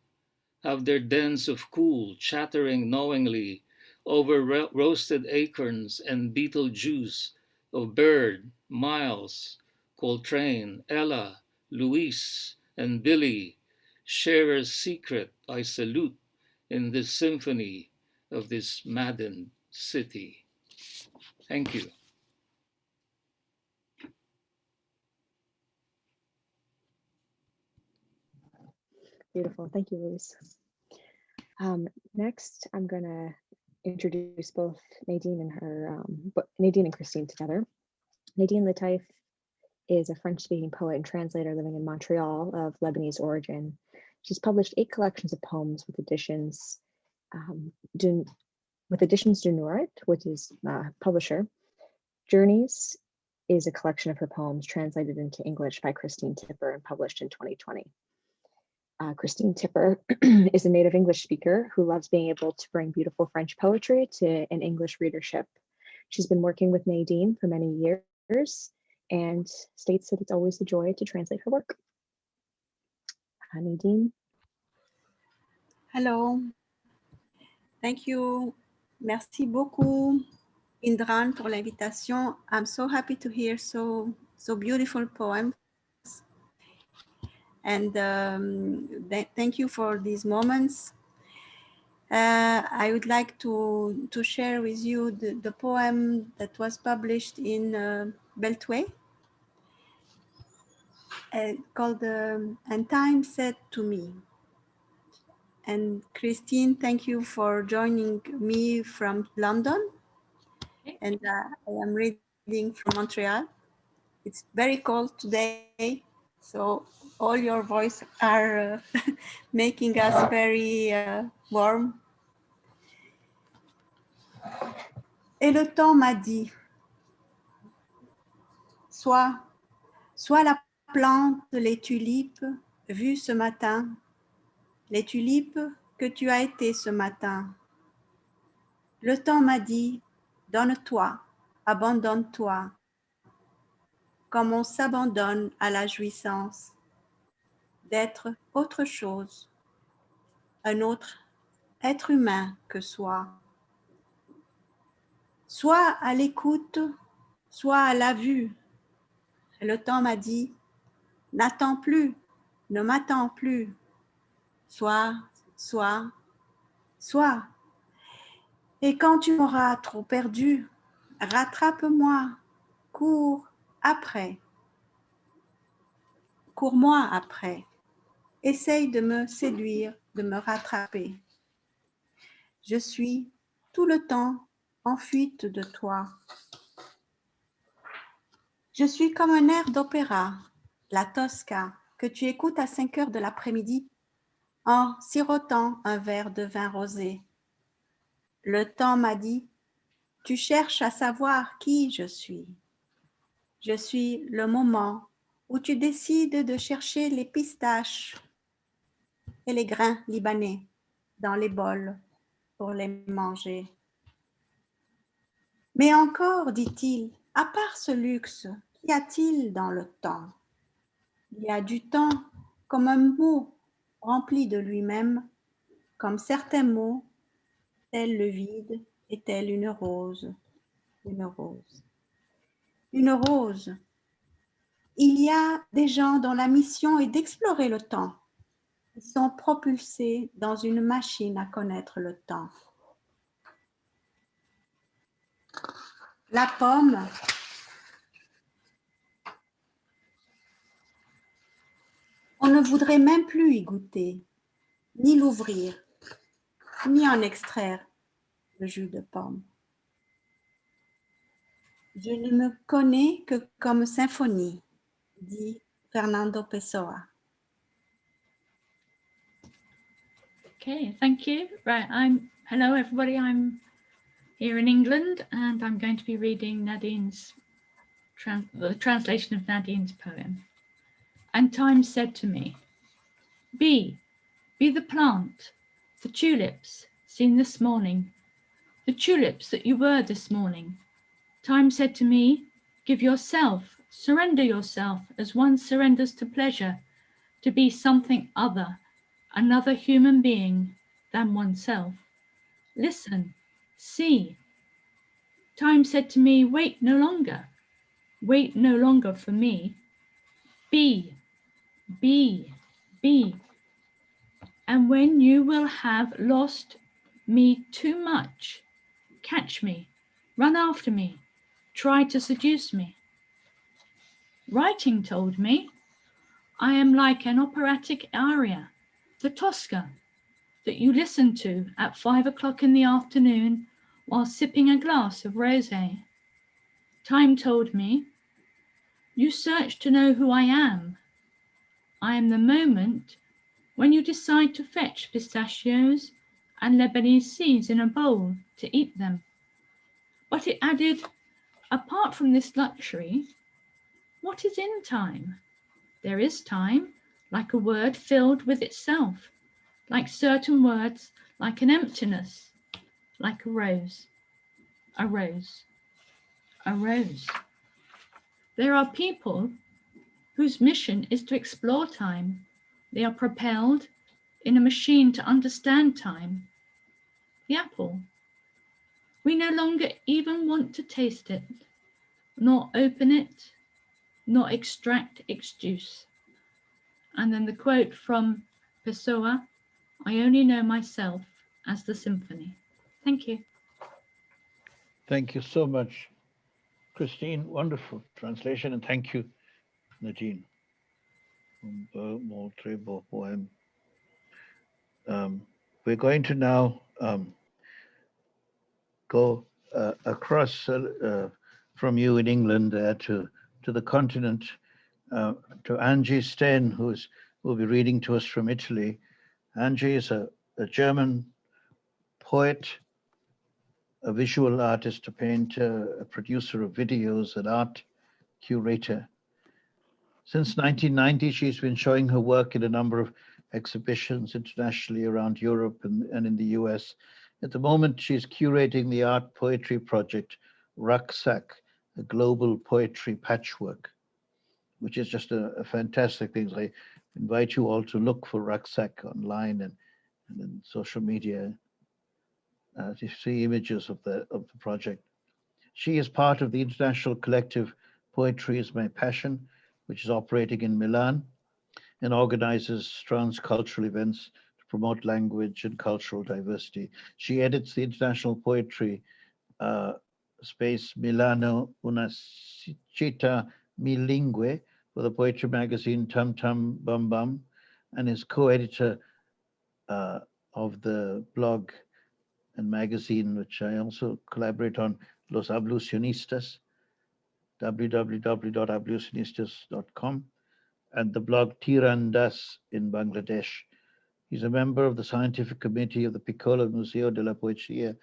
have their dens of cool, chattering knowingly over roasted acorns and beetle juice of Bird, Miles, Coltrane, Ella, Luis, and Billy, sharer's secret I salute in this symphony of this maddened city. Thank you. Beautiful. Thank you, Luis. Next, I'm going to introduce both Nadine and Christine together. Nadine Ltaif is a French-speaking poet and translator living in Montreal of Lebanese origin. She's published 8 collections of poems with editions Du Nouret, which is publisher. Journeys is a collection of her poems translated into English by Christine Tipper and published in 2020. Christine Tipper is a native English speaker who loves being able to bring beautiful French poetry to an English readership. She's been working with Nadine for many years and states that it's always a joy to translate her work. Nadine. Hello. Thank you. Merci beaucoup, Indran, pour l'invitation. I'm so happy to hear so beautiful poems. And thank you for these moments. I would like to share with you the poem that was published in Beltway, called And Time Said to Me. And Christine, thank you for joining me from London. And I am reading from Montreal. It's very cold today, so all your voice are making us very warm. Et le temps m'a dit, sois la plante les tulipes vues ce matin, les tulipes que tu as été ce matin. Le temps m'a dit, donne-toi, abandonne-toi, comme on s'abandonne à la jouissance d'être autre chose, un autre être humain que soi. Soit à l'écoute, soit à la vue. Le temps m'a dit, n'attends plus, ne m'attends plus. Sois. Et quand tu m'auras trop perdu, rattrape-moi, cours après. Cours-moi après. Essaye de me séduire, de me rattraper. Je suis tout le temps en fuite de toi. Je suis comme un air d'opéra, la Tosca, que tu écoutes à 5 heures de l'après-midi en sirotant un verre de vin rosé. Le temps m'a dit, tu cherches à savoir qui je suis. Je suis le moment où tu décides de chercher les pistaches et les grains libanais dans les bols pour les manger. Mais encore, dit-il, à part ce luxe, qu'y a-t-il dans le temps? Il y a du temps comme un mot rempli de lui-même, comme certains mots, tel le vide et telle une rose. Une rose. Une rose. Il y a des gens dont la mission est d'explorer le temps. Ils sont propulsés dans une machine à connaître le temps. La pomme, on ne voudrait même plus y goûter, ni l'ouvrir, ni en extraire le jus de pomme. Je ne me connais que comme symphonie, dit Fernando Pessoa. Okay, thank you. Right, hello everybody. I'm here in England and I'm going to be reading Nadine's the translation of Nadine's poem. And time said to me, be the plant, the tulips seen this morning, the tulips that you were this morning. Time said to me, give yourself, surrender yourself as one surrenders to pleasure, to be something other, another human being than oneself. Listen, see. Time said to me, wait no longer for me. Be. And when you will have lost me too much, catch me, run after me, try to seduce me. Writing told me, I am like an operatic aria, the Tosca, that you listen to at 5 o'clock in the afternoon while sipping a glass of rosé. Time told me, you search to know who I am. I am the moment when you decide to fetch pistachios and Lebanese seeds in a bowl to eat them. But it added, apart from this luxury, what is in time? There is time, like a word filled with itself, like certain words, like an emptiness, like a rose, a rose, a rose. There are people whose mission is to explore time. They are propelled in a machine to understand time. The apple. We no longer even want to taste it, nor open it, nor extract its juice. And then the quote from Pessoa, I only know myself as the symphony. Thank you. Thank you so much, Christine. Wonderful translation, and thank you, Nadine. Mon très beau poème. We're going to now go across from you in England to the continent, to Antje Stehn, who will be reading to us from Italy. Antje is a German poet, a visual artist, a painter, a producer of videos, an art curator. Since 1990, she's been showing her work in a number of exhibitions internationally around Europe and in the US. At the moment, she's curating the art poetry project, Rucksack, a global poetry patchwork, which is just a fantastic thing. I invite you all to look for Rucksack online and in social media to see images of the project. She is part of the international collective Poetry is My Passion, which is operating in Milan and organizes transcultural events to promote language and cultural diversity. She edits the international poetry space Milano Una Città Milingue for the poetry magazine Tum Tum Bum Bum, and is co-editor of the blog and magazine, which I also collaborate on, Los Ablucionistas, www.ablucionistas.com, and the blog Tirandas in Bangladesh. He's a member of the scientific committee of the Piccolo Museo della Poesia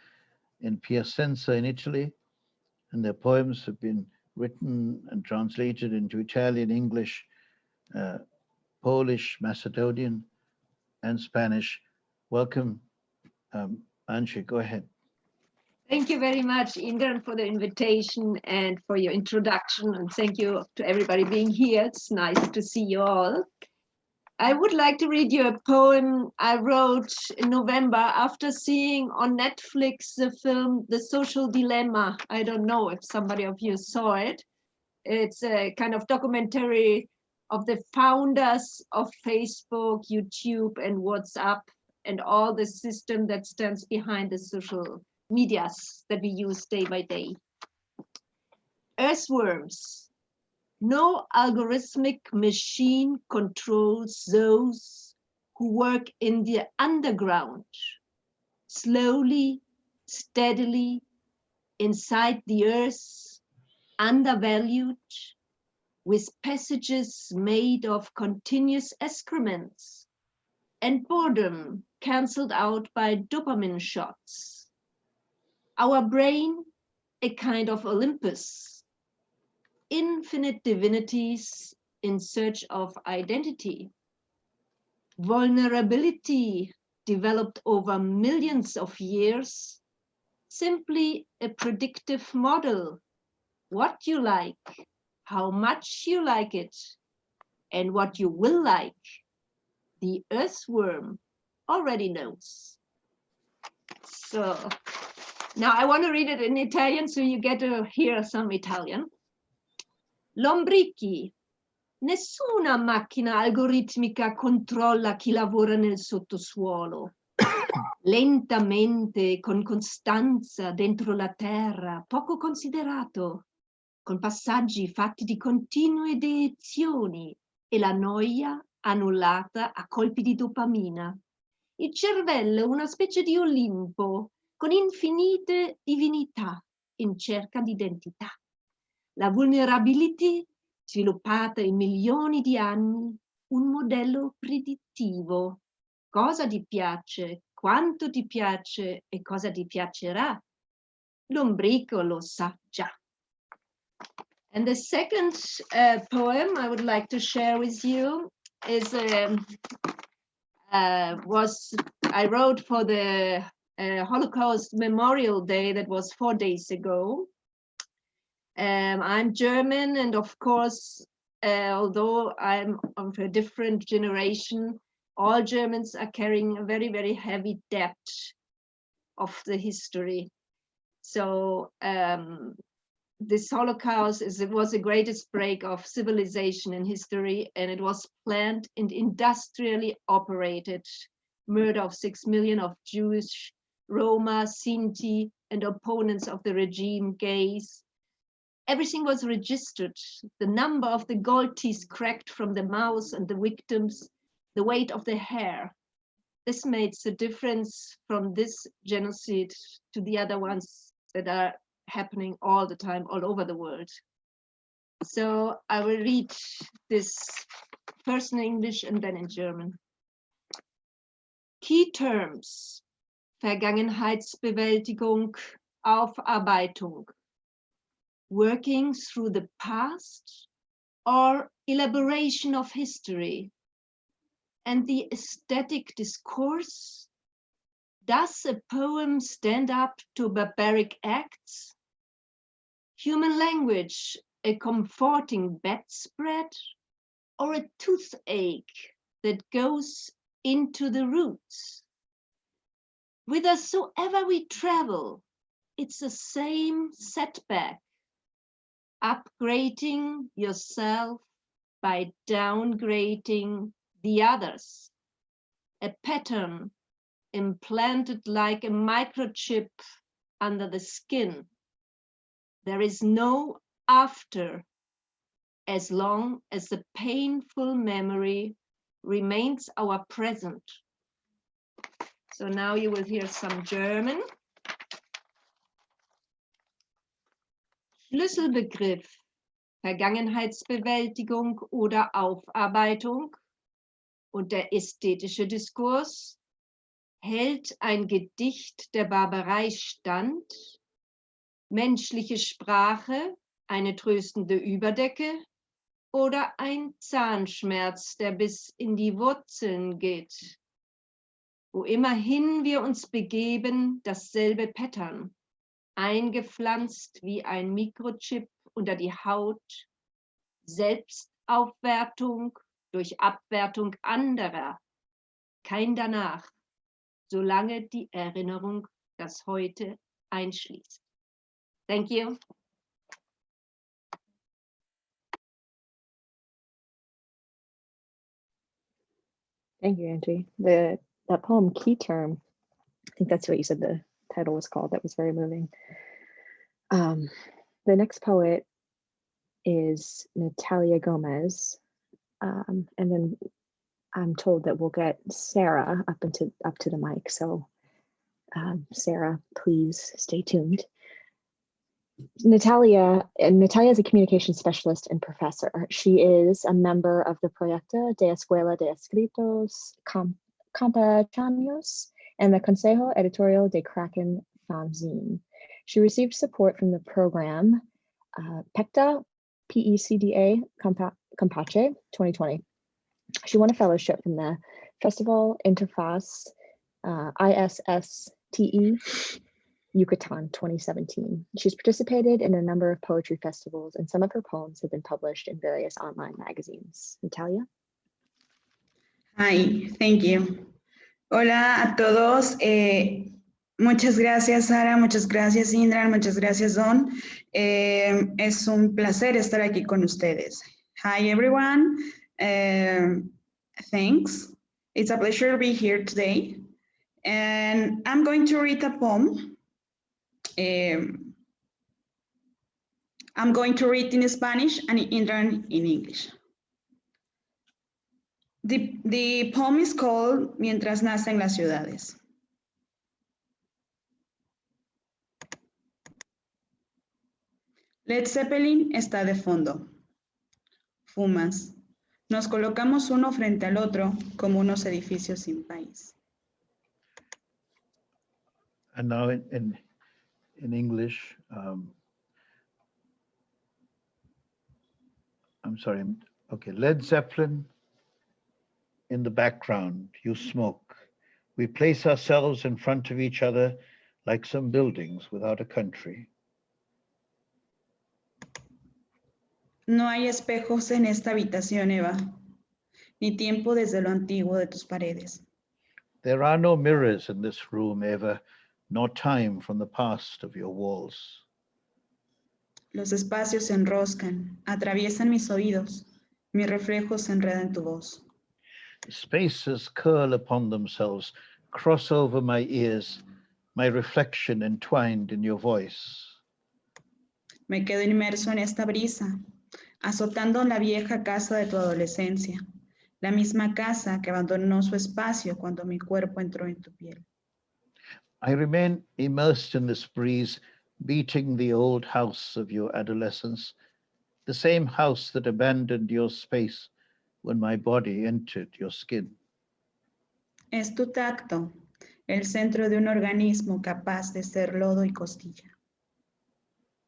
in Piacenza in Italy, and their poems have been written and translated into Italian, English, Polish, Macedonian, and Spanish. Welcome, Antje, go ahead. Thank you very much, Indran, for the invitation and for your introduction. And thank you to everybody being here. It's nice to see you all. I would like to read you a poem I wrote in November after seeing on Netflix the film The Social Dilemma. I don't know if somebody of you saw it. It's a kind of documentary of the founders of Facebook, YouTube, and WhatsApp, and all the system that stands behind the social medias that we use day by day. Earthworms. No algorithmic machine controls those who work in the underground, slowly, steadily, inside the earth, undervalued, with passages made of continuous excrements and boredom cancelled out by dopamine shots. Our brain, a kind of Olympus, infinite divinities in search of identity. Vulnerability developed over millions of years, simply a predictive model. What you like, how much you like it, and what you will like, the earthworm already knows. So now I want to read it in Italian so you get to hear some Italian. Lombrichi. Nessuna macchina algoritmica controlla chi lavora nel sottosuolo. Lentamente, con costanza, dentro la terra, poco considerato, con passaggi fatti di continue deiezioni e la noia annullata a colpi di dopamina. Il cervello è una specie di Olimpo con infinite divinità in cerca di identità. La vulnerability, sviluppata in milioni di anni, un modello predittivo. Cosa ti piace, quanto ti piace e cosa ti piacerà? Lombrico lo sa già. And the second poem I would like to share with you is I wrote for the Holocaust Memorial Day that was 4 days ago. I'm German, and of course, although I'm of a different generation, all Germans are carrying a very, very heavy debt of the history. So this Holocaust was the greatest break of civilization in history, and it was planned and industrially operated. Murder of 6 million of Jewish, Roma, Sinti, and opponents of the regime, gays. Everything was registered. The number of the gold teeth cracked from the mouth and the victims, the weight of the hair. This makes a difference from this genocide to the other ones that are happening all the time, all over the world. So I will read this first in English and then in German. Key terms: Vergangenheitsbewältigung, Aufarbeitung. Working through the past, or elaboration of history? And the aesthetic discourse? Does a poem stand up to barbaric acts? Human language, a comforting bedspread, or a toothache that goes into the roots? Whithersoever we travel, it's the same setback, upgrading yourself by downgrading the others, a pattern implanted like a microchip under the skin. There is no after as long as the painful memory remains our present. So now you will hear some German. Schlüsselbegriff, Vergangenheitsbewältigung oder Aufarbeitung und der ästhetische Diskurs. Hält ein Gedicht der Barbarei stand? Menschliche Sprache, eine tröstende Überdecke oder ein Zahnschmerz, der bis in die Wurzeln geht? Wo immerhin wir uns begeben, dasselbe Pattern, eingepflanzt wie ein Mikrochip unter die Haut, Selbstaufwertung durch Abwertung anderer, kein Danach, solange die Erinnerung das Heute einschließt. Thank you. Thank you, Angie. That poem, Key Term, I think that's what you said the title was called. That was very moving. The next poet is Natalia Gomez. And then I'm told that we'll get Sarah up to the mic. So Sarah, please stay tuned. Natalia is a communication specialist and professor. She is a member of the Proyecto de Escuela de Escritos Campechanos and the Consejo Editorial de Kraken Fanzine. She received support from the program PECTA, PECDA Campeche 2020. She won a fellowship from the Festival Interfaz ISSTE Yucatan 2017. She's participated in a number of poetry festivals, and some of her poems have been published in various online magazines. Natalia? Hi, thank you. Hola a todos. Muchas gracias, Sara. Muchas gracias, Indran. Muchas gracias, Don. Es un placer estar aquí con ustedes. Hi, everyone. Thanks. It's a pleasure to be here today. And I'm going to read a poem. I'm going to read in Spanish and Indran in English. The poem is called Mientras nacen las ciudades. Led Zeppelin está de fondo. Fumas. Nos colocamos uno frente al otro como unos edificios sin país. And now in English, I'm sorry, okay, Led Zeppelin in the background, you smoke. We place ourselves in front of each other like some buildings without a country. No hay espejos en esta habitación, Eva, ni tiempo desde lo antiguo de tus paredes. There are no mirrors in this room, Eva, nor time from the past of your walls. Los espacios se enroscan, atraviesan mis oídos, mi reflejo se enreda en tu voz. Spaces curl upon themselves, cross over my ears, my reflection entwined in your voice. Me quedo inmerso en esta brisa, azotando la vieja casa de tu adolescencia, la misma casa que abandonó su espacio cuando mi cuerpo entró en tu piel. I remain immersed in this breeze, beating the old house of your adolescence, the same house that abandoned your space when my body entered your skin. Es tu tacto, el centro de un organismo capaz de ser lodo y costilla.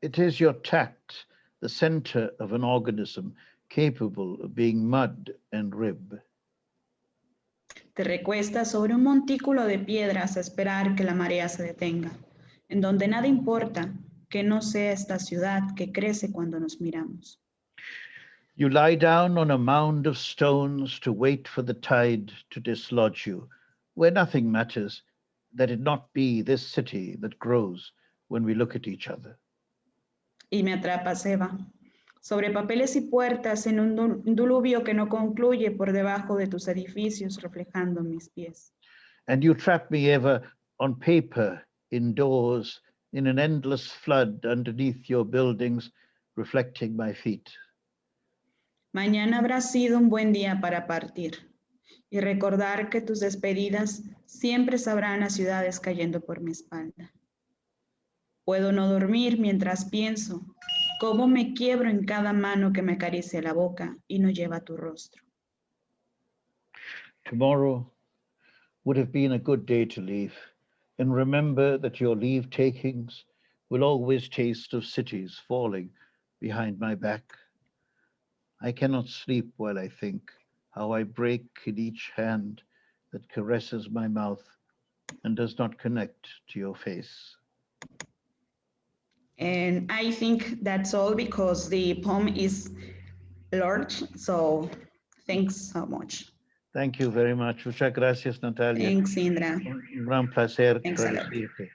It is your tact, the center of an organism capable of being mud and rib. Te recuestas sobre un montículo de piedras a esperar que la marea se detenga, en donde nada importa que no sea esta ciudad que crece cuando nos miramos. You lie down on a mound of stones to wait for the tide to dislodge you, where nothing matters, that it not be this city that grows when we look at each other. Y me atrapas, Eva, sobre papeles y puertas en un diluvio que no concluye por debajo de tus edificios reflejando mis pies. And you trap me ever on paper, indoors, in an endless flood underneath your buildings, reflecting my feet. Mañana habrá sido un buen día para partir y recordar que tus despedidas siempre sabrán a ciudades cayendo por mi espalda. Puedo no dormir mientras pienso cómo me quiebro en cada mano que me acaricia la boca y no lleva tu rostro. Tomorrow would have been a good day to leave, and remember that your leave-takings will always taste of cities falling behind my back. I cannot sleep while I think how I break in each hand that caresses my mouth and does not connect to your face. And I think that's all because the poem is large, so thanks so much. Thank you very much. Muchas gracias, Natalia. Thanks, Indra. Un gran placer Thanks a lot. traducirte.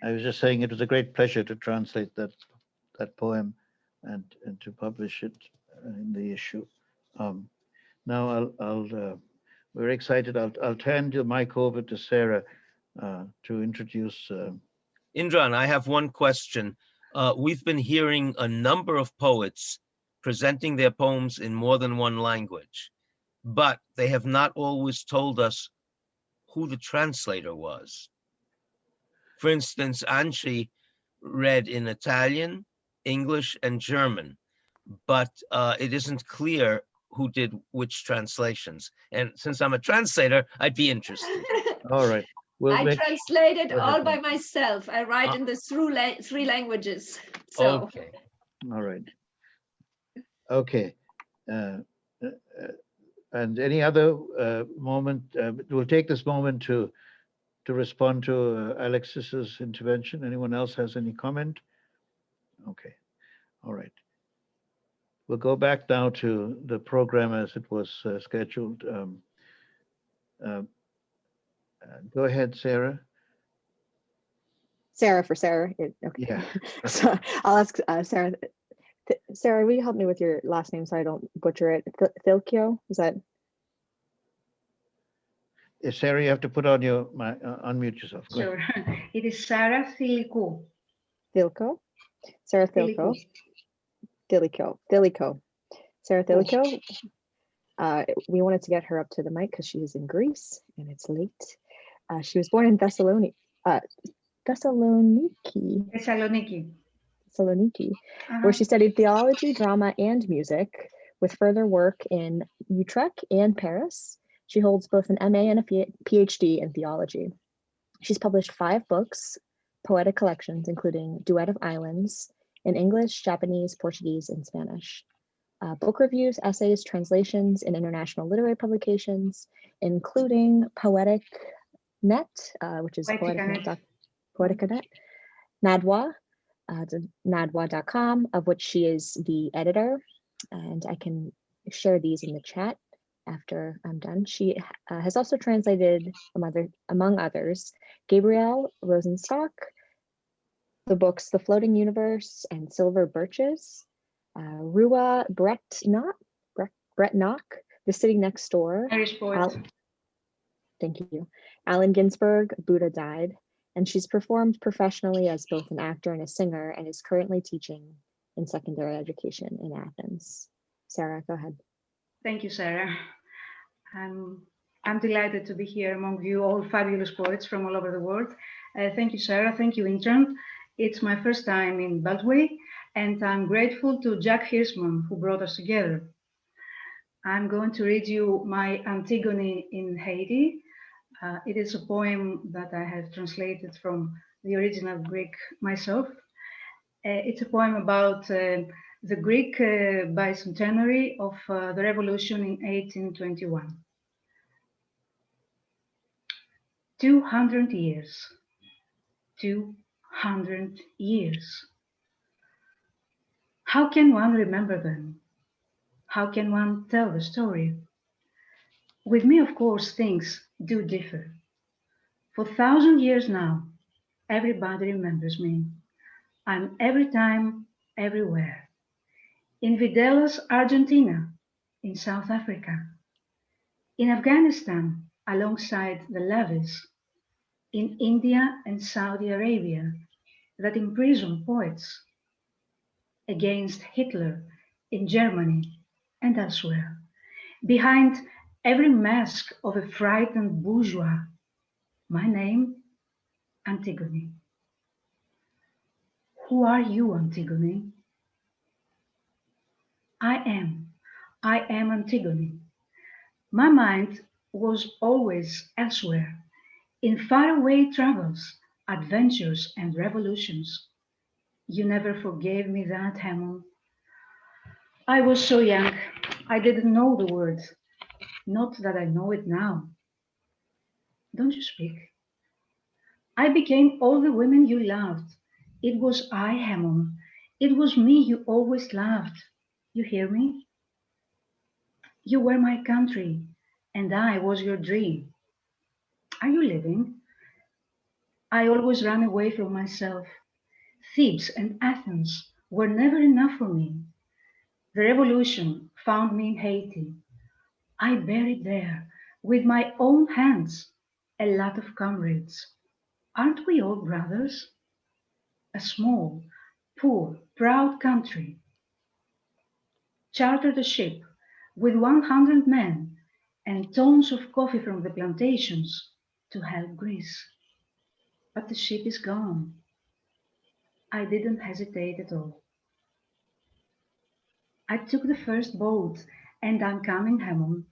I was just saying it was a great pleasure to translate that poem and to publish it in the issue. Now we're excited. I'll turn the mic over to Sarah to introduce. Indran, I have one question. We've been hearing a number of poets presenting their poems in more than one language, but they have not always told us who the translator was. For instance, Antje read in Italian, English, and German, but it isn't clear who did which translations. And since I'm a translator, I'd be interested. All right. I translated Go ahead, all by ma'am. myself. I write in the three languages. So. Okay. All right. Okay. And any other moment, we'll take this moment to respond to Alexis's intervention. Anyone else has any comment? Okay. All right. We'll go back now to the program as it was scheduled. Go ahead, Sarah. Sarah for Sarah. Okay. Yeah. So I'll ask Sarah. Sarah, will you help me with your last name so I don't butcher it? Thilykou, is that? Sarah, you have to put on your unmute yourself. Go Sure. It is Sarah Thilykou. Thilykou? Sarah Thilykou. Thilykou. Sarah Thilykou. We wanted to get her up to the mic because she's in Greece and it's late. She was born in Thessaloniki, where she studied theology, drama, and music, with further work in Utrecht and Paris. She holds both an MA and a PhD in theology. She's published 5 books, poetic collections, including Duet of Islands, in English, Japanese, Portuguese, and Spanish. Book reviews, essays, translations, and international literary publications, including Poetic Net, which is Poeticanet, Nadwa, nadwa.com, of which she is the editor, and I can share these in the chat after I'm done. She has also translated, among others, Gabriel Rosenstock, the books The Floating Universe and Silver Birches, Rua Bretnock, The City Next Door. Irish poet. Thank you. Allen Ginsberg, Buddha Died. And she's performed professionally as both an actor and a singer and is currently teaching in secondary education in Athens. Sarah, go ahead. Thank you, Sarah. I'm delighted to be here among you, all fabulous poets from all over the world. Thank you, Sarah. Thank you, Indran. It's my first time in Beltway, and I'm grateful to Jack Hirschman, who brought us together. I'm going to read you my Antigone in Haiti. It is a poem that I have translated from the original Greek myself. It's a poem about the the Greek bicentenary of the revolution in 1821. 200 years. 200 years. How can one remember them? How can one tell the story? With me, of course, things do differ. For 1,000 years now, everybody remembers me. I'm every time, everywhere. In Videlas, Argentina, in South Africa, in Afghanistan, alongside the levees, in India and Saudi Arabia, that imprison poets, against Hitler in Germany and elsewhere, behind every mask of a frightened bourgeois. My name, Antigone. Who are you, Antigone? I am Antigone. My mind was always elsewhere, in faraway travels, adventures, and revolutions. You never forgave me that, Hammond. I was so young, I didn't know the word. Not that I know it now. Don't you speak? I became all the women you loved. It was I, Hammond. It was me you always loved. You hear me? You were my country, and I was your dream. Are you living? I always ran away from myself. Thebes and Athens were never enough for me. The revolution found me in Haiti. I buried there, with my own hands, a lot of comrades. Aren't we all brothers? A small, poor, proud country chartered a ship with 100 men and tons of coffee from the plantations to help Greece. But the ship is gone. I didn't hesitate at all. I took the first boat, and I'm coming, Hammond,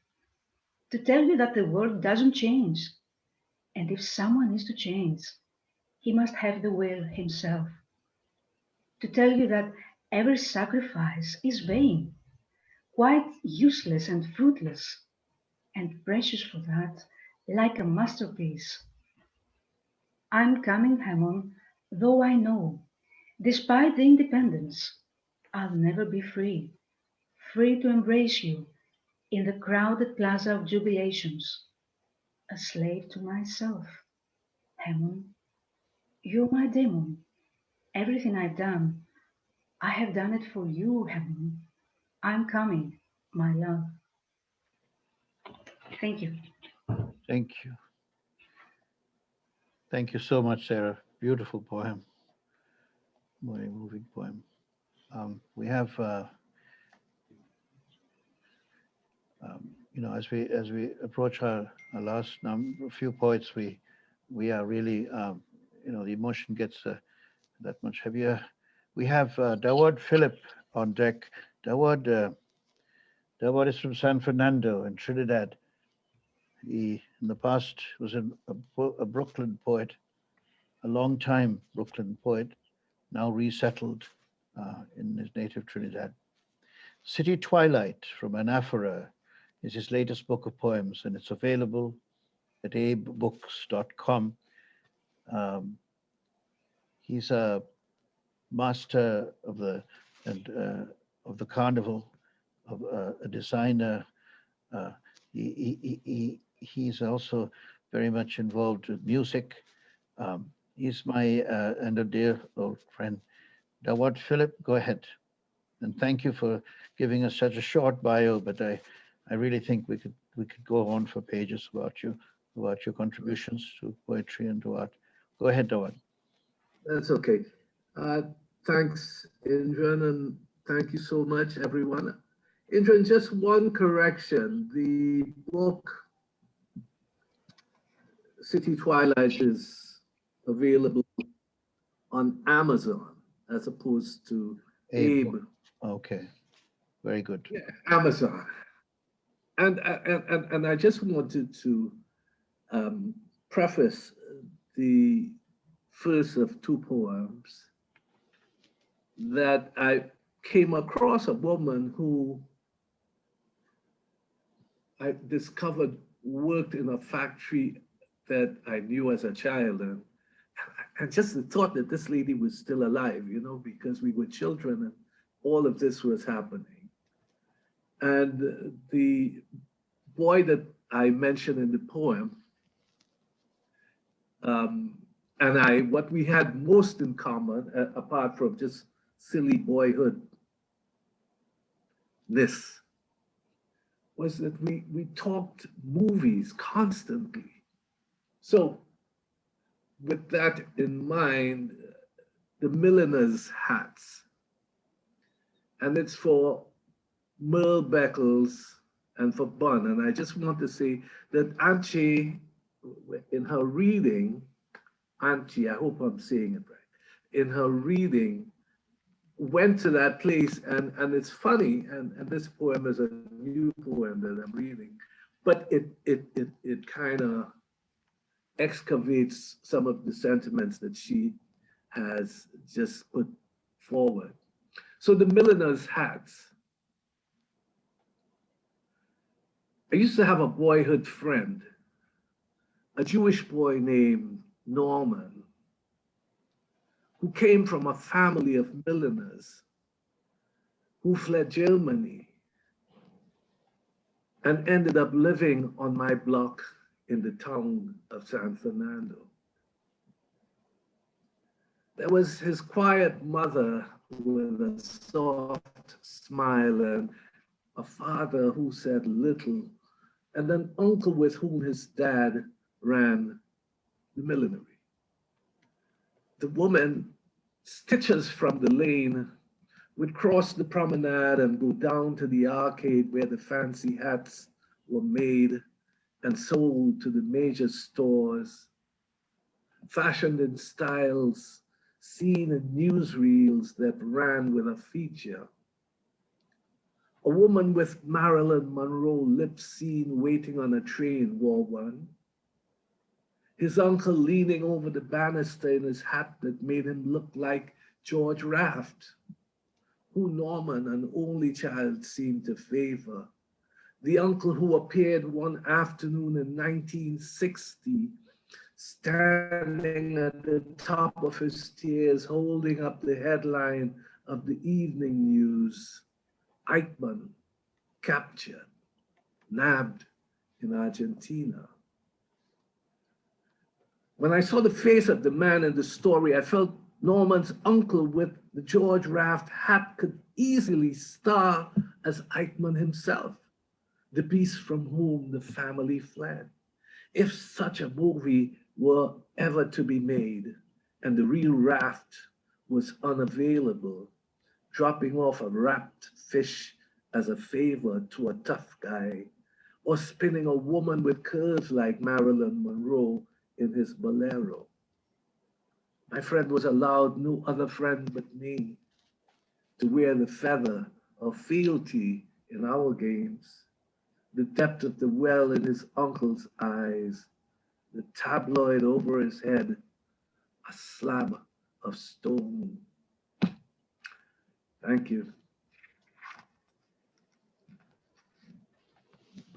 to tell you that the world doesn't change. And if someone is to change, he must have the will himself. To tell you that every sacrifice is vain, quite useless and fruitless, and precious for that, like a masterpiece. I'm coming, Hammond, though I know, despite the independence, I'll never be free, free to embrace you in the crowded plaza of jubilations, a slave to myself. Hammond, you're my demon. Everything I've done, I have done it for you, Hammond. I'm coming, my love. Thank you. Thank you. Thank you so much, Sarah. Beautiful poem. Very moving poem. We have, you know, as we approach our last few poets, we are really, you know, the emotion gets that much heavier. We have Dawad Philip on deck. Dawad is from San Fernando in Trinidad. He, in the past, was a Brooklyn poet, a long-time Brooklyn poet, now resettled in his native Trinidad. City Twilight from Anaphora is his latest book of poems, and it's available at abebooks.com. He's a master of the carnival, of a designer. He's also very much involved with music. He's my and a dear old friend. Dawad Philip, go ahead. And thank you for giving us such a short bio, but I really think we could go on for pages about your contributions to poetry and to art. Go ahead, Dawad. That's okay. Thanks, Indran, and thank you so much, everyone. Indran, just one correction. The book City Twilight is available on Amazon as opposed to Abe. Okay, very good. Yeah, Amazon. And I just wanted to preface the first of two poems that I came across a woman who I discovered worked in a factory that I knew as a child. And just the thought that this lady was still alive, you know, because we were children and all of this was happening. And the boy that I mentioned in the poem, and what we had most in common, apart from just silly boyhood, was that we talked movies constantly. So with that in mind, the milliner's hats, and it's for Merle Beckles and for Bun. And I just want to say that Antje, in her reading, Antje, I hope I'm saying it right, in her reading, went to that place, and it's funny, and this poem is a new poem that I'm reading, but it kind of excavates some of the sentiments that she has just put forward. So the milliner's hats. I used to have a boyhood friend, a Jewish boy named Norman, who came from a family of milliners who fled Germany and ended up living on my block in the town of San Fernando. There was his quiet mother with a soft smile and a father who said little, and an uncle with whom his dad ran the millinery. The woman, stitches from the lane, would cross the promenade and go down to the arcade where the fancy hats were made and sold to the major stores, fashioned in styles seen in newsreels that ran with a feature. A woman with Marilyn Monroe lips seen waiting on a train wore one. His uncle leaning over the banister in his hat that made him look like George Raft, who Norman, an only child, seemed to favor. The uncle who appeared one afternoon in 1960, standing at the top of his stairs, holding up the headline of the evening news, Eichmann captured, nabbed in Argentina. When I saw the face of the man in the story, I felt Norman's uncle with the George Raft hat could easily star as Eichmann himself, the beast from whom the family fled. If such a movie were ever to be made and the real Raft was unavailable, dropping off a wrapped fish as a favor to a tough guy, or spinning a woman with curves like Marilyn Monroe in his bolero. My friend was allowed no other friend but me to wear the feather of fealty in our games, the depth of the well in his uncle's eyes, the tabloid over his head, a slab of stone. Thank you.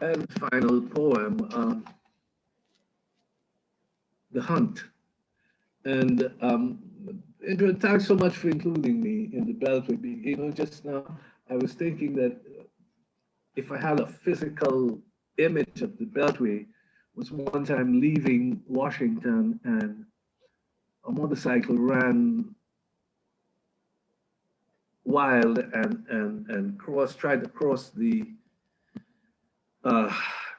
And final poem, The Hunt. And Indran, thanks so much for including me in the Beltway. You know, just now I was thinking that if I had a physical image of the Beltway, was one time leaving Washington and a motorcycle ran wild and tried to cross the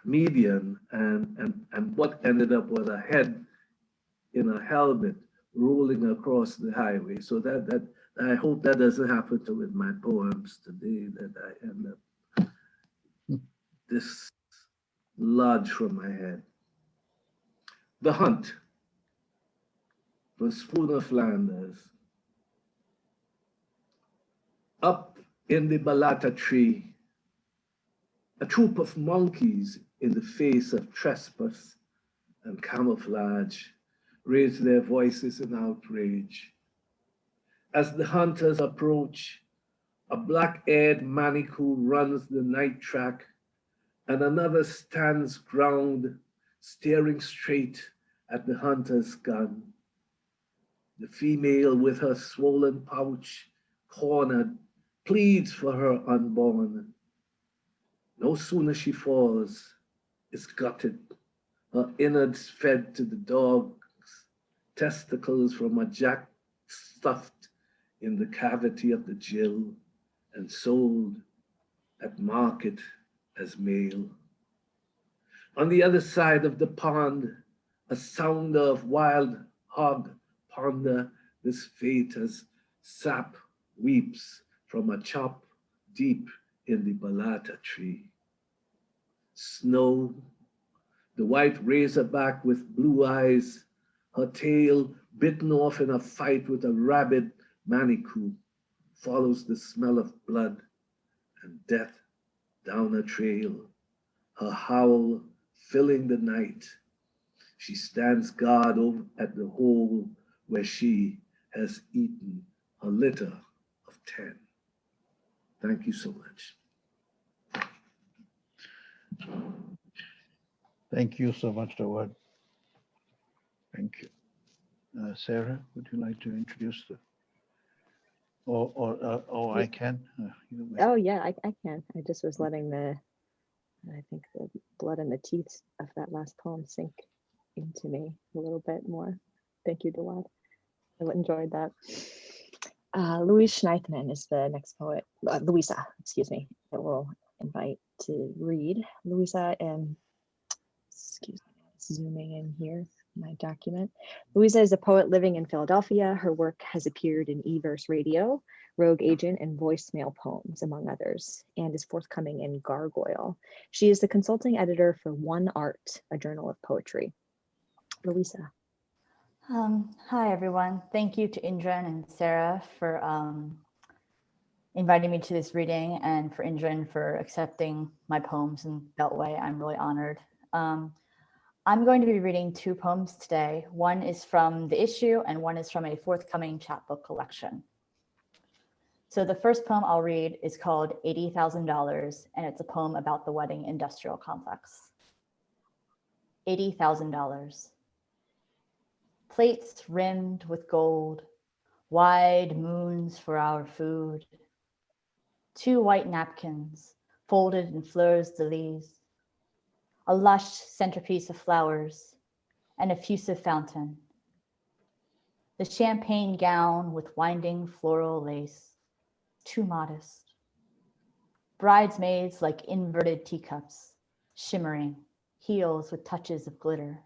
median, and what ended up was a head in a helmet rolling across the highway. So that I hope that doesn't happen to with my poems today, that I end up dislodged from my head. The Hunt, from Spooner Flanders. Up in the balata tree, a troop of monkeys in the face of trespass and camouflage raise their voices in outrage. As the hunters approach, A black-haired manikou runs the night track, and another stands ground, staring straight at the hunter's gun. The female with her swollen pouch, cornered, pleads for her unborn. No sooner she falls, is gutted, her innards fed to the dogs, testicles from a jack stuffed in the cavity of the gill and sold at market as mail. On the other side of the pond, a sounder of wild hog ponder this fate as sap weeps from a chop deep in the balata tree. Snow, the white razorback with blue eyes, her tail bitten off in a fight with a rabid manikou, follows the smell of blood and death down a trail, her howl filling the night. She stands guard over at the hole where she has eaten a litter of 10. Thank you so much. Thank you so much, Dawad. Thank you. Sarah, would you like to introduce the, or I can? Oh yeah, I can. I just was letting I think the blood in the teeth of that last poem sink into me a little bit more. Thank you, Dawad. I enjoyed that. Louisa Schnaithmann is the next poet, Louisa, excuse me, that we'll invite to read. Louisa, excuse me, zooming in here, my document. Louisa is a poet living in Philadelphia. Her work has appeared in E-Verse Radio, Rogue Agent, and Voicemail Poems, among others, and is forthcoming in Gargoyle. She is the consulting editor for One Art, a journal of poetry. Louisa. Hi, everyone. Thank you to Indran and Sarah for inviting me to this reading, and for Indran for accepting my poems in Beltway. I'm really honored. I'm going to be reading 2 poems today. One is from the issue and one is from a forthcoming chapbook collection. So the first poem I'll read is called $80,000, and it's a poem about the wedding industrial complex. $80,000. Plates rimmed with gold, wide moons for our food. 2 white napkins folded in fleurs de lis. A lush centerpiece of flowers, an effusive fountain. The champagne gown with winding floral lace, too modest. Bridesmaids like inverted teacups, shimmering, heels with touches of glitter.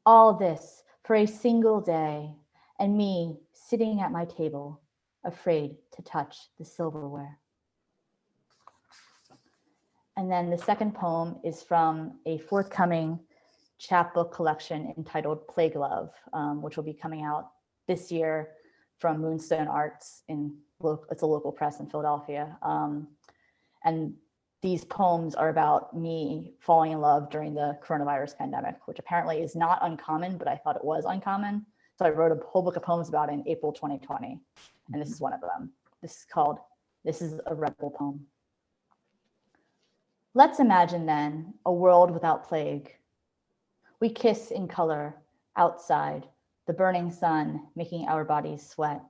All this for a single day, and me sitting at my table, afraid to touch the silverware. And then the second poem is from a forthcoming chapbook collection entitled Plague Love, which will be coming out this year from Moonstone Arts. It's a local press in Philadelphia. And these poems are about me falling in love during the coronavirus pandemic, which apparently is not uncommon, but I thought it was uncommon. So I wrote a whole book of poems about it in April 2020. And this is one of them. This is called, This is a Rebel Poem. Let's imagine then a world without plague. We kiss in color outside, the burning sun making our bodies sweat.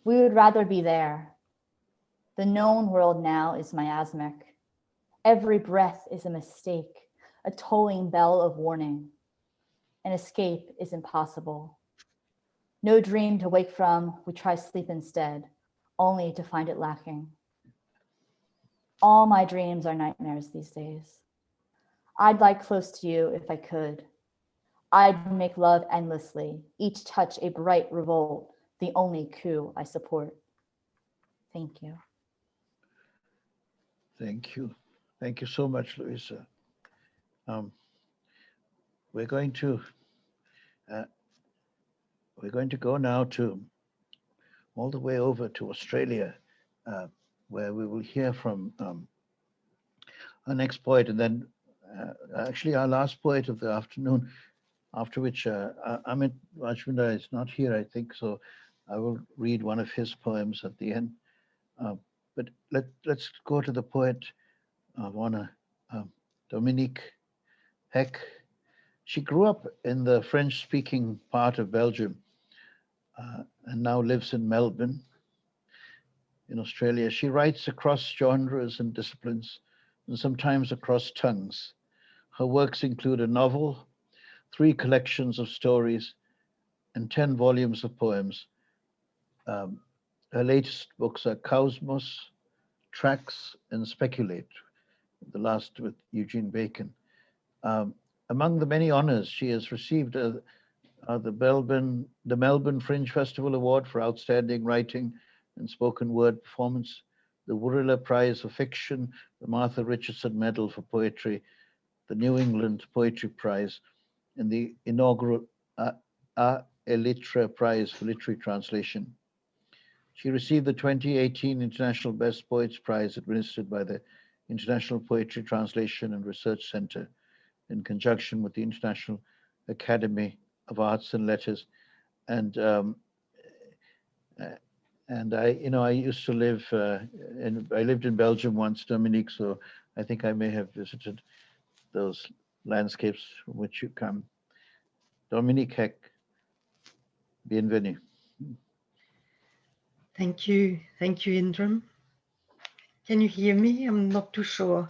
We would rather be there. The known world now is miasmic. Every breath is a mistake, a tolling bell of warning. An escape is impossible. No dream to wake from, we try sleep instead, only to find it lacking. All my dreams are nightmares these days. I'd lie close to you if I could. I'd make love endlessly, each touch a bright revolt, the only coup I support. Thank you. Thank you. Thank you so much, Louisa. We're going to go now to all the way over to Australia, where we will hear from our next poet, and then actually our last poet of the afternoon, after which Amit Majmudar is not here, I think. So I will read one of his poems at the end. But let's go to the poet of honor, Dominique Hecque. She grew up in the French-speaking part of Belgium and now lives in Melbourne, in Australia. She writes across genres and disciplines, and sometimes across tongues. Her works include a novel, 3 collections of stories, and 10 volumes of poems. Her latest books are Cosmos, Tracks, and Speculate, the last with Eugene Bacon. Among the many honors she has received are the Melbourne Fringe Festival Award for Outstanding Writing and Spoken Word Performance, the Wurrila Prize for Fiction, the Martha Richardson Medal for Poetry, the New England Poetry Prize, and the inaugural A Elitra Prize for Literary Translation. She received the 2018 International Best Poets Prize administered by the International Poetry Translation and Research Center in conjunction with the International Academy of Arts and Letters. And I used to live I lived in Belgium once, Dominique, so I think I may have visited those landscapes from which you come. Dominique Hecque, bienvenue. Thank you, Indran. Can you hear me? I'm not too sure.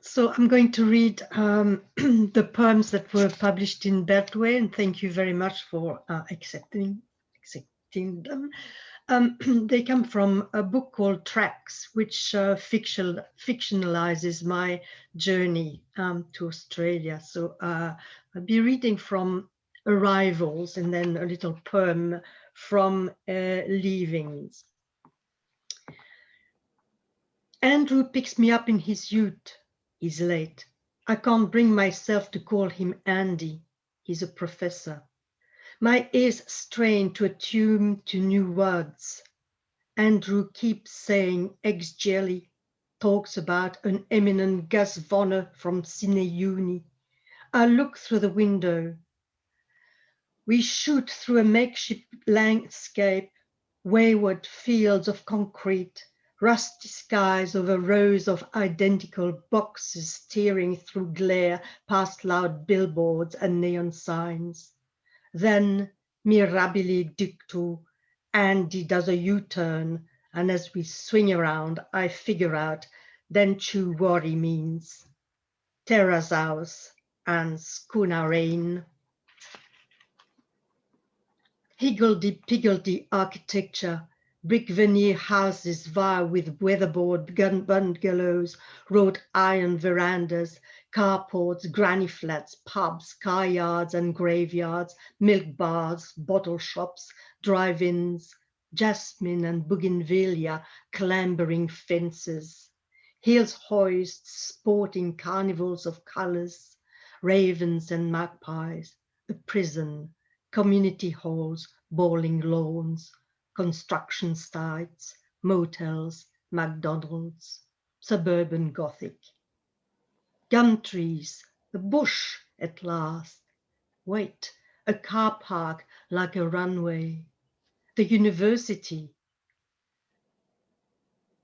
So I'm going to read the poems that were published in Beltway, and thank you very much for accepting them. They come from a book called Tracks, which fictionalizes my journey to Australia. So I'll be reading from Arrivals and then a little poem from Leavings. Andrew picks me up in his ute. He's late. I can't bring myself to call him Andy. He's a professor. My ears strain to attune to new words. Andrew keeps saying eggs jelly, talks about an eminent Gus Vonner from Cine Uni. I look through the window. We shoot through a makeshift landscape, wayward fields of concrete, rusty skies over rows of identical boxes steering through glare past loud billboards and neon signs. Then, mirabile dictu, Andy does a U-turn, and as we swing around, I figure out then Chuwari means Terrace House and Schooner Rain. Higgledy-piggledy architecture, brick veneer houses vie with weatherboard bungalows, wrought iron verandas, carports, granny flats, pubs, car yards and graveyards, milk bars, bottle shops, drive-ins, jasmine and bougainvillea clambering fences, hills hoists sporting carnivals of colors, ravens and magpies, a prison, community halls, bowling lawns, construction sites, motels, McDonald's, suburban Gothic. Gum trees, the bush at last. Wait, a car park like a runway. The university.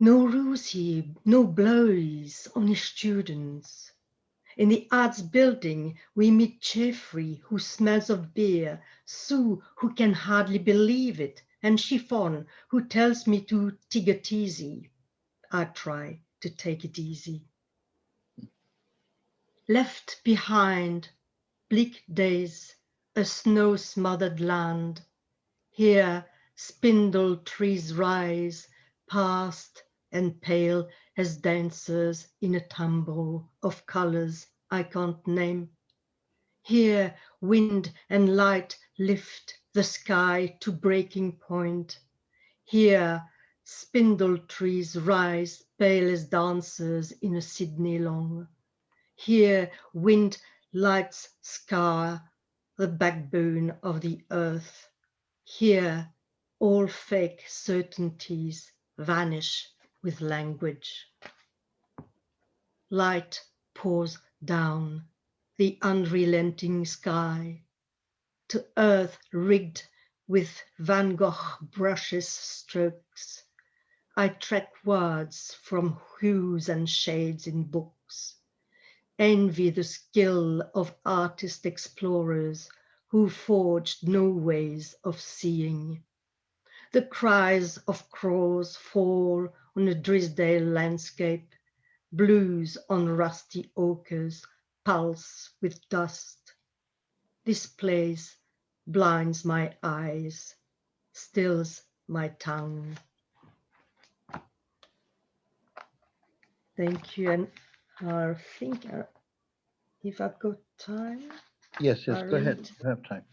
No rules here, no blowies, only students. In the arts building, we meet Jeffrey, who smells of beer, Sue, who can hardly believe it, and Chiffon, who tells me to take it easy. I try to take it easy. Left behind, bleak days, a snow-smothered land. Here, spindle trees rise, past and pale as dancers in a tumble of colors I can't name. Here, wind and light lift the sky to breaking point. Here, spindle trees rise pale as dancers in a Sydney long. Here, wind lights scar the backbone of the earth. Here, all fake certainties vanish with language. Light pours down the unrelenting sky. to earth rigged with Van Gogh brushes strokes. I track words from hues and shades in books. Envy the skill of artist explorers who forged no ways of seeing. The cries of crows fall on a Drisdale landscape. Blues on rusty ochres pulse with dust. This place blinds my eyes, stills my tongue. Thank you. And I think if I've got time. Yes, yes, I'll go ahead. read. You have time.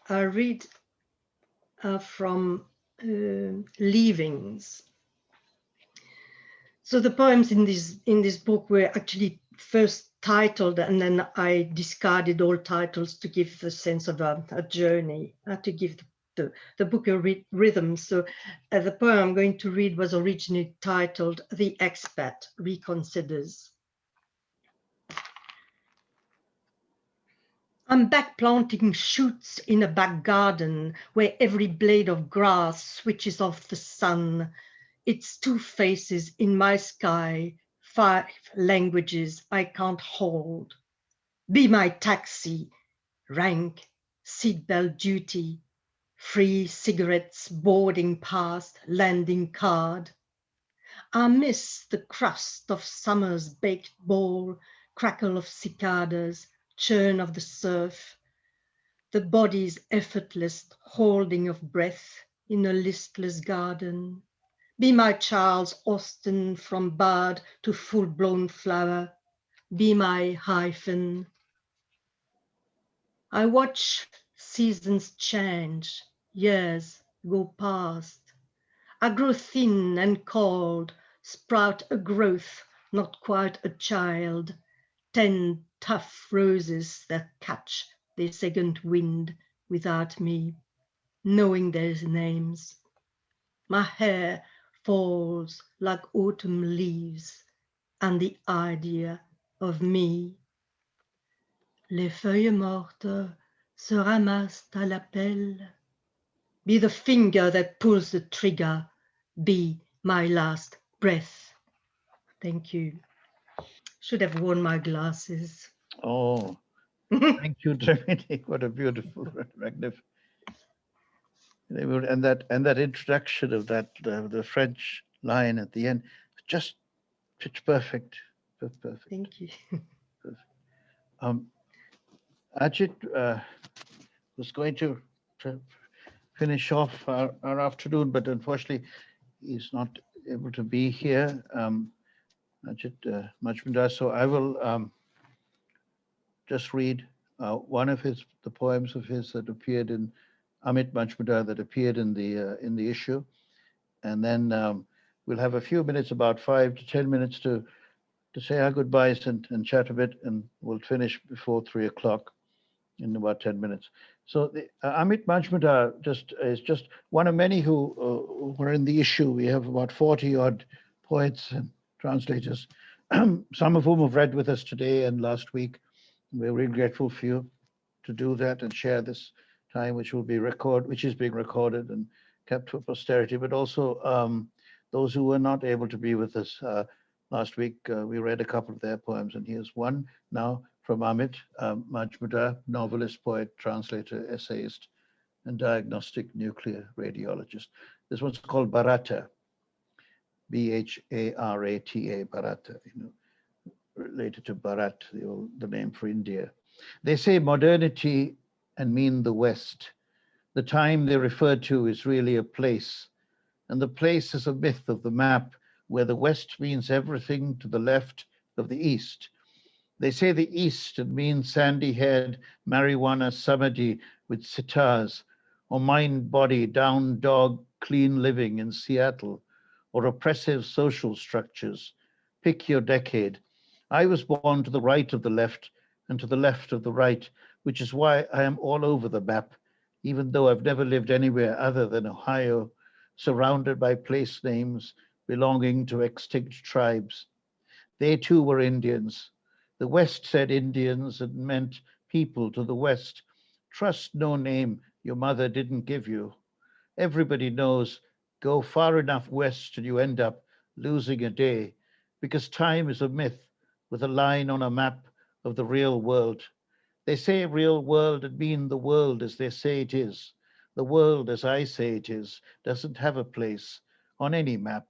I'll read from Leavings. So the poems in this book were actually first titled, and then I discarded all titles to give the sense of a journey, to give the book a rhythm. So the poem I'm going to read was originally titled The Expat Reconsiders. I'm back planting shoots in a back garden where every blade of grass switches off the sun. It's two faces in my sky, 5 languages I can't hold. Be my taxi, rank, seatbelt duty, free cigarettes, boarding pass, landing card. I miss the crust of summer's baked ball, crackle of cicadas, churn of the surf, the body's effortless holding of breath in a listless garden. Be my Charles Austin from bud to full-blown flower. Be my hyphen. I watch seasons change, years go past. I grow thin and cold, sprout a growth, not quite a child. 10 tough roses that catch their second wind without me, knowing their names. My hair falls like autumn leaves, and the idea of me. Les feuilles mortes se ramassent à la pelle. Be the finger that pulls the trigger, be my last breath. Thank you. Should have worn my glasses. Oh, thank you, Dominique. What a beautiful, magnificent. And that introduction of that the French line at the end, just pitch perfect. Perfect. Thank you. Ajit was going to finish off our afternoon, but unfortunately he's not able to be here. Ajit Majmudar, so I will just read one of the poems of his that appeared in Amit Majmudar, that appeared in the issue, and then we'll have a few minutes, about 5 to 10 minutes, to say our goodbyes and chat a bit, and we'll finish before 3 o'clock in about 10 minutes. So Amit Majmudar is just one of many who were in the issue. We have about 40 odd poets and translators, some of whom have read with us today and last week. We're really grateful for you to do that and share this time, which is being recorded and kept for posterity, but also those who were not able to be with us last week. We read a couple of their poems, and here's one now from Amit Majmudar, novelist, poet, translator, essayist, and diagnostic nuclear radiologist. This one's called Bharata, Bharata, Bharata, related to Bharat, the name for India. They say modernity and mean the West. The time they refer to is really a place, and the place is a myth of the map where the West means everything to the left of the East. They say the East, and mean sandy-haired marijuana samadhi with sitars, or mind-body down dog clean living in Seattle, or oppressive social structures. Pick your decade. I was born to the right of the left and to the left of the right, which is why I am all over the map, even though I've never lived anywhere other than Ohio, surrounded by place names belonging to extinct tribes. They too were Indians. The West said Indians and meant people to the West. Trust no name your mother didn't give you. Everybody knows, go far enough west and you end up losing a day, because time is a myth with a line on a map of the real world. They say real world and mean the world as they say it is. The world as I say it is doesn't have a place on any map.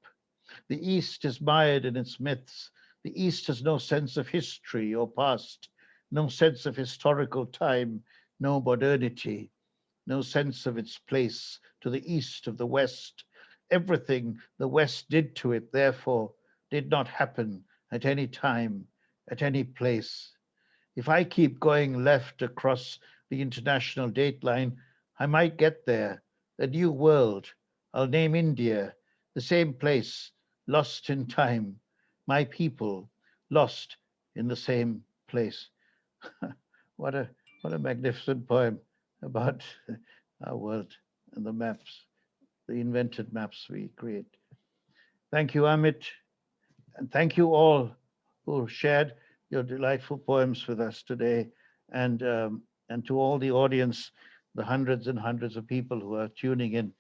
The East is mired in its myths. The East has no sense of history or past, no sense of historical time, no modernity, no sense of its place to the east of the West. Everything the West did to it, therefore, did not happen at any time, at any place. If I keep going left across the international dateline, I might get there, a new world. I'll name India, the same place, lost in time. My people, lost in the same place. what a magnificent poem about our world and the maps, the invented maps we create. Thank you, Amit, and thank you all who shared your delightful poems with us today, and to all the audience, the hundreds and hundreds of people who are tuning in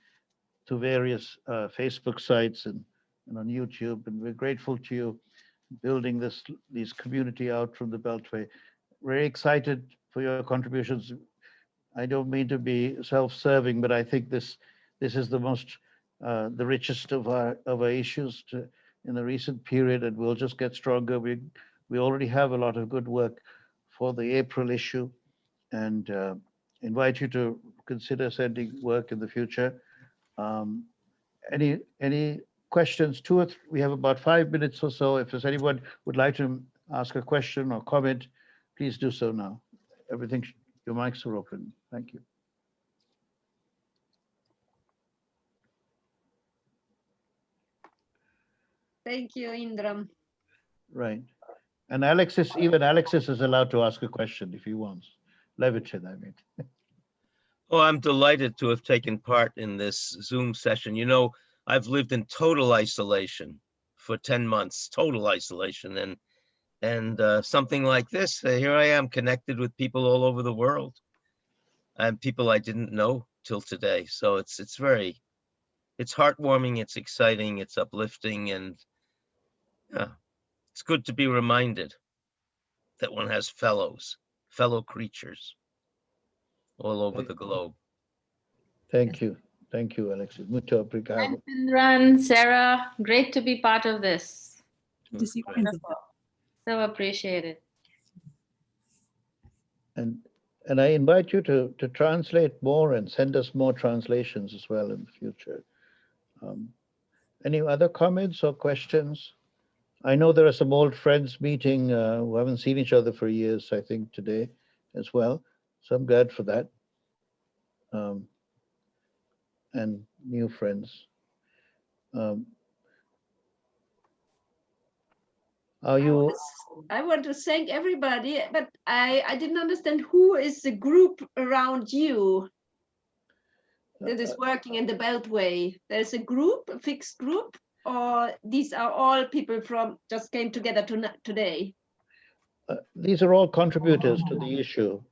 to various Facebook sites and on YouTube, and we're grateful to you building this community out from the Beltway. Very excited for your contributions. I don't mean to be self-serving, but I think this is the most the richest of our issues in the recent period, and we'll just get stronger. We already have a lot of good work for the April issue, and invite you to consider sending work in the future. Any questions? We have about 5 minutes or so. If there's anyone would like to ask a question or comment, please do so now. Your mics are open. Thank you. Thank you, Indran. Right. And Alexis, even Alexis is allowed to ask a question if he wants. Levitin, I mean. Oh, I'm delighted to have taken part in this Zoom session. You know, I've lived in total isolation for 10 months, total isolation. And something like this, here I am connected with people all over the world and people I didn't know till today. So it's heartwarming, it's exciting, it's uplifting, and yeah, it's good to be reminded that one has fellow creatures all over the globe. Thank you. Thank you, Alexis. Muito obrigado. Thanks, Indran, Sarah. Great to be part of this. Wonderful. So appreciated. And I invite you to translate more and send us more translations as well in the future. Any other comments or questions? I know there are some old friends meeting who haven't seen each other for years, I think, today as well. So I'm glad for that. And new friends. I want to thank everybody, but I didn't understand who is the group around you that is working in the Beltway. There's a group, a fixed group, or these are all people from just came together today? These are all contributors to the issue.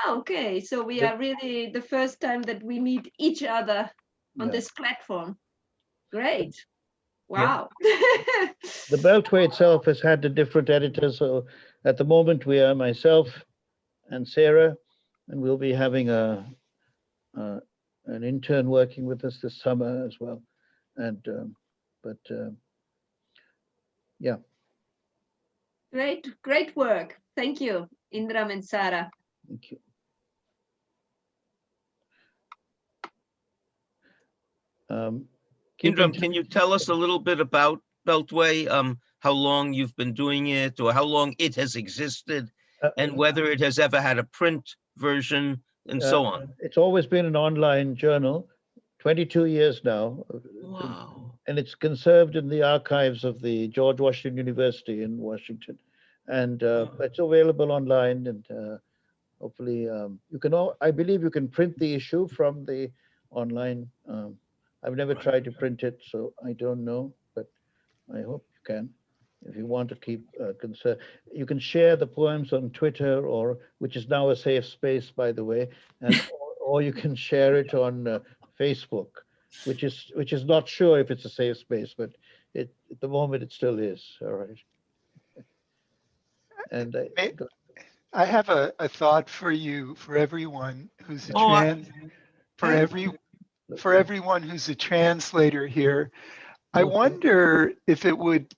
Okay, so we are really the first time that we meet each other on this platform. Great. Wow. The Beltway itself has had the different editors. So at the moment, we are myself and Sarah, and we'll be having an intern working with us this summer as well. And yeah. Great work. Thank you, Indran and Sara. Thank you. Indran, can you tell us a little bit about Beltway, how long you've been doing it, or how long it has existed, and whether it has ever had a print version, and so on? It's always been an online journal, 22 years now. Wow. And it's conserved in the archives of the George Washington University in Washington. And it's available online, and hopefully you can I believe you can print the issue from the online. I've never tried to print it, so I don't know, but I hope you can. If you want to keep concern, you can share the poems on Twitter, or which is now a safe space, by the way, and or you can share it on Facebook, which is not sure if it's a safe space, but at the moment it still is. All right. And I have a thought for you, for everyone who's a for everyone who's a translator here. I wonder if it would,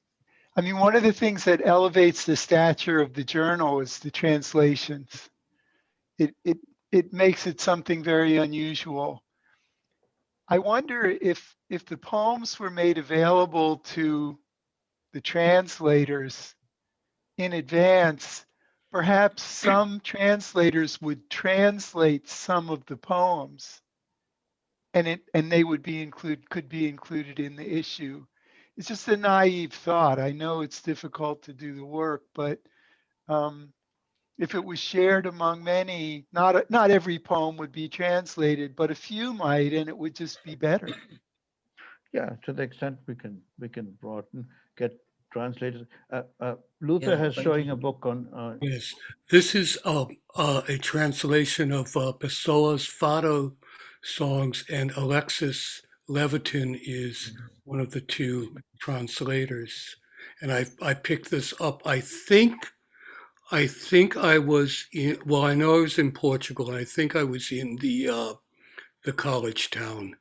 I mean, one of the things that elevates the stature of the journal is the translations. It makes it something very unusual. I wonder if the poems were made available to the translators in advance, perhaps some translators would translate some of the poems, and they would be could be included in the issue. It's just a naive thought. I know it's difficult to do the work, but if it was shared among many, not every poem would be translated, but a few might, and it would just be better. Yeah, to the extent we can broaden, get translators. Luther has showing a book on. Yes, this is a translation of Pessoa's Fado songs, and Alexis Levitin is one of the two translators. And I picked this up. I think I was in. Well, I know I was in Portugal. And I think I was in the college town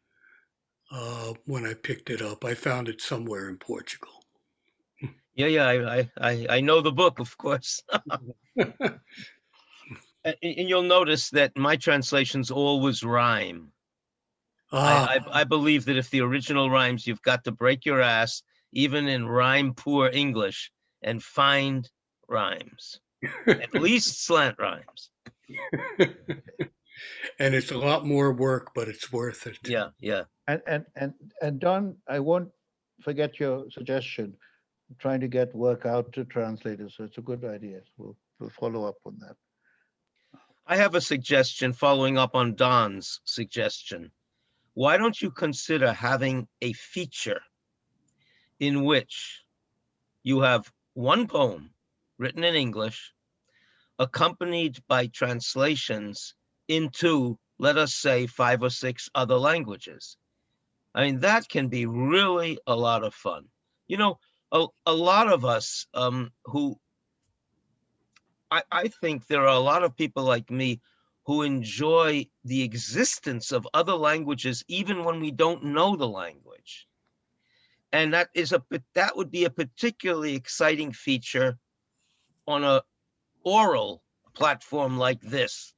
when I picked it up. I found it somewhere in Portugal. Yeah, I know the book, of course. And you'll notice that my translations always rhyme. I believe that if the original rhymes, you've got to break your ass, even in rhyme poor English, and find rhymes, at least slant rhymes. And it's a lot more work, but it's worth it. Yeah. And Don, I won't forget your suggestion, trying to get work out to translators. So it's a good idea. We'll follow up on that. I have a suggestion following up on Don's suggestion. Why don't you consider having a feature in which you have one poem written in English, accompanied by translations into, let us say, 5 or 6 other languages? I mean, that can be really a lot of fun. You know, a lot of us who, I think there are a lot of people like me who enjoy the existence of other languages even when we don't know the language. And that would be a particularly exciting feature on an oral platform like this,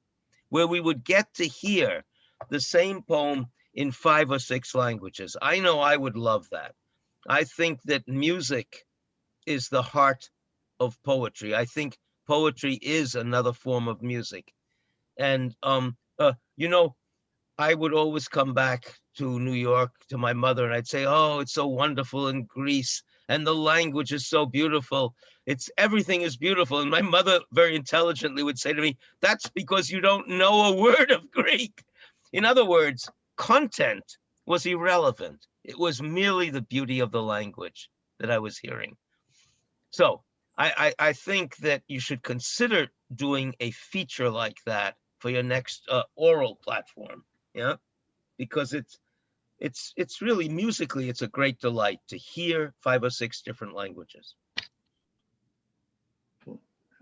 where we would get to hear the same poem in 5 or 6 languages. I know I would love that. I think that music is the heart of poetry. I think poetry is another form of music. And, you know, I would always come back to New York to my mother and I'd say, oh, it's so wonderful in Greece and the language is so beautiful. Everything is beautiful. And my mother very intelligently would say to me, that's because you don't know a word of Greek. In other words, content was irrelevant. It was merely the beauty of the language that I was hearing. So I think that you should consider doing a feature like that for your next oral platform, yeah, because it's really musically, it's a great delight to hear 5 or 6 different languages.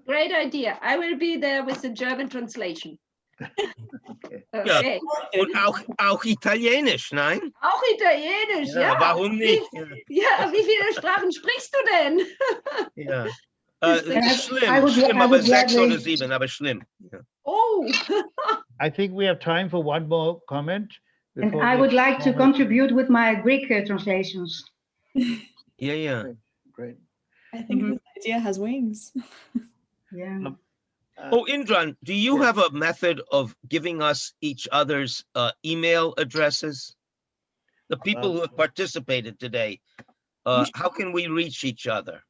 Great idea. I will be there with the German translation. Okay. Ja, und auch Italienisch, nein? Auch Italienisch, ja. Ja, warum nicht? Ja, wie viele Sprachen sprichst du denn? Ja. Schlimm, aber 6 oder 7, aber schlimm. Ja. Oh. I think we have time for one more comment. And I would like to contribute with my Greek translations. Yeah. Great. I think this idea has wings. Yeah. Oh, Indran, do you have a method of giving us each other's email addresses? The people who have participated today, how can we reach each other?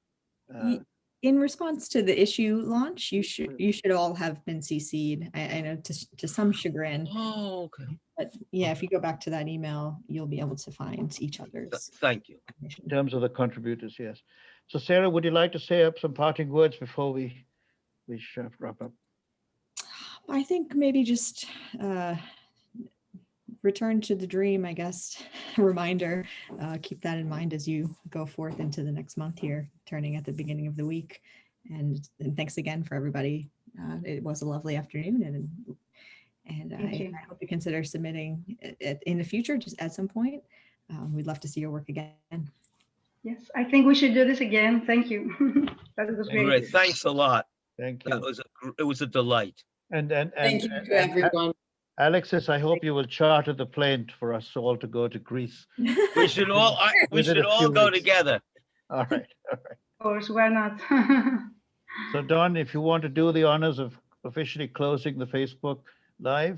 In response to the issue launch, you should all have been CC'd. I know to some chagrin. Oh, okay. But yeah, if you go back to that email, you'll be able to find each other's. Thank you. In terms of the contributors, yes. So Sarah, would you like to say up some parting words before we wrap up? I think maybe just return to the dream, I guess. Reminder, keep that in mind as you go forth into the next month here, turning at the beginning of the week. And thanks again for everybody. It was a lovely afternoon, and I hope you consider submitting it in the future, just at some point. We'd love to see your work again. Yes, I think we should do this again. Thank you. That was great. Great. Thanks a lot. Thank you. It was a delight. And Thank you to everyone. Alexis, I hope you will charter the plane for us all to go to Greece. We should all go together. All right. Of course, why not? So Don, if you want to do the honors of officially closing the Facebook Live.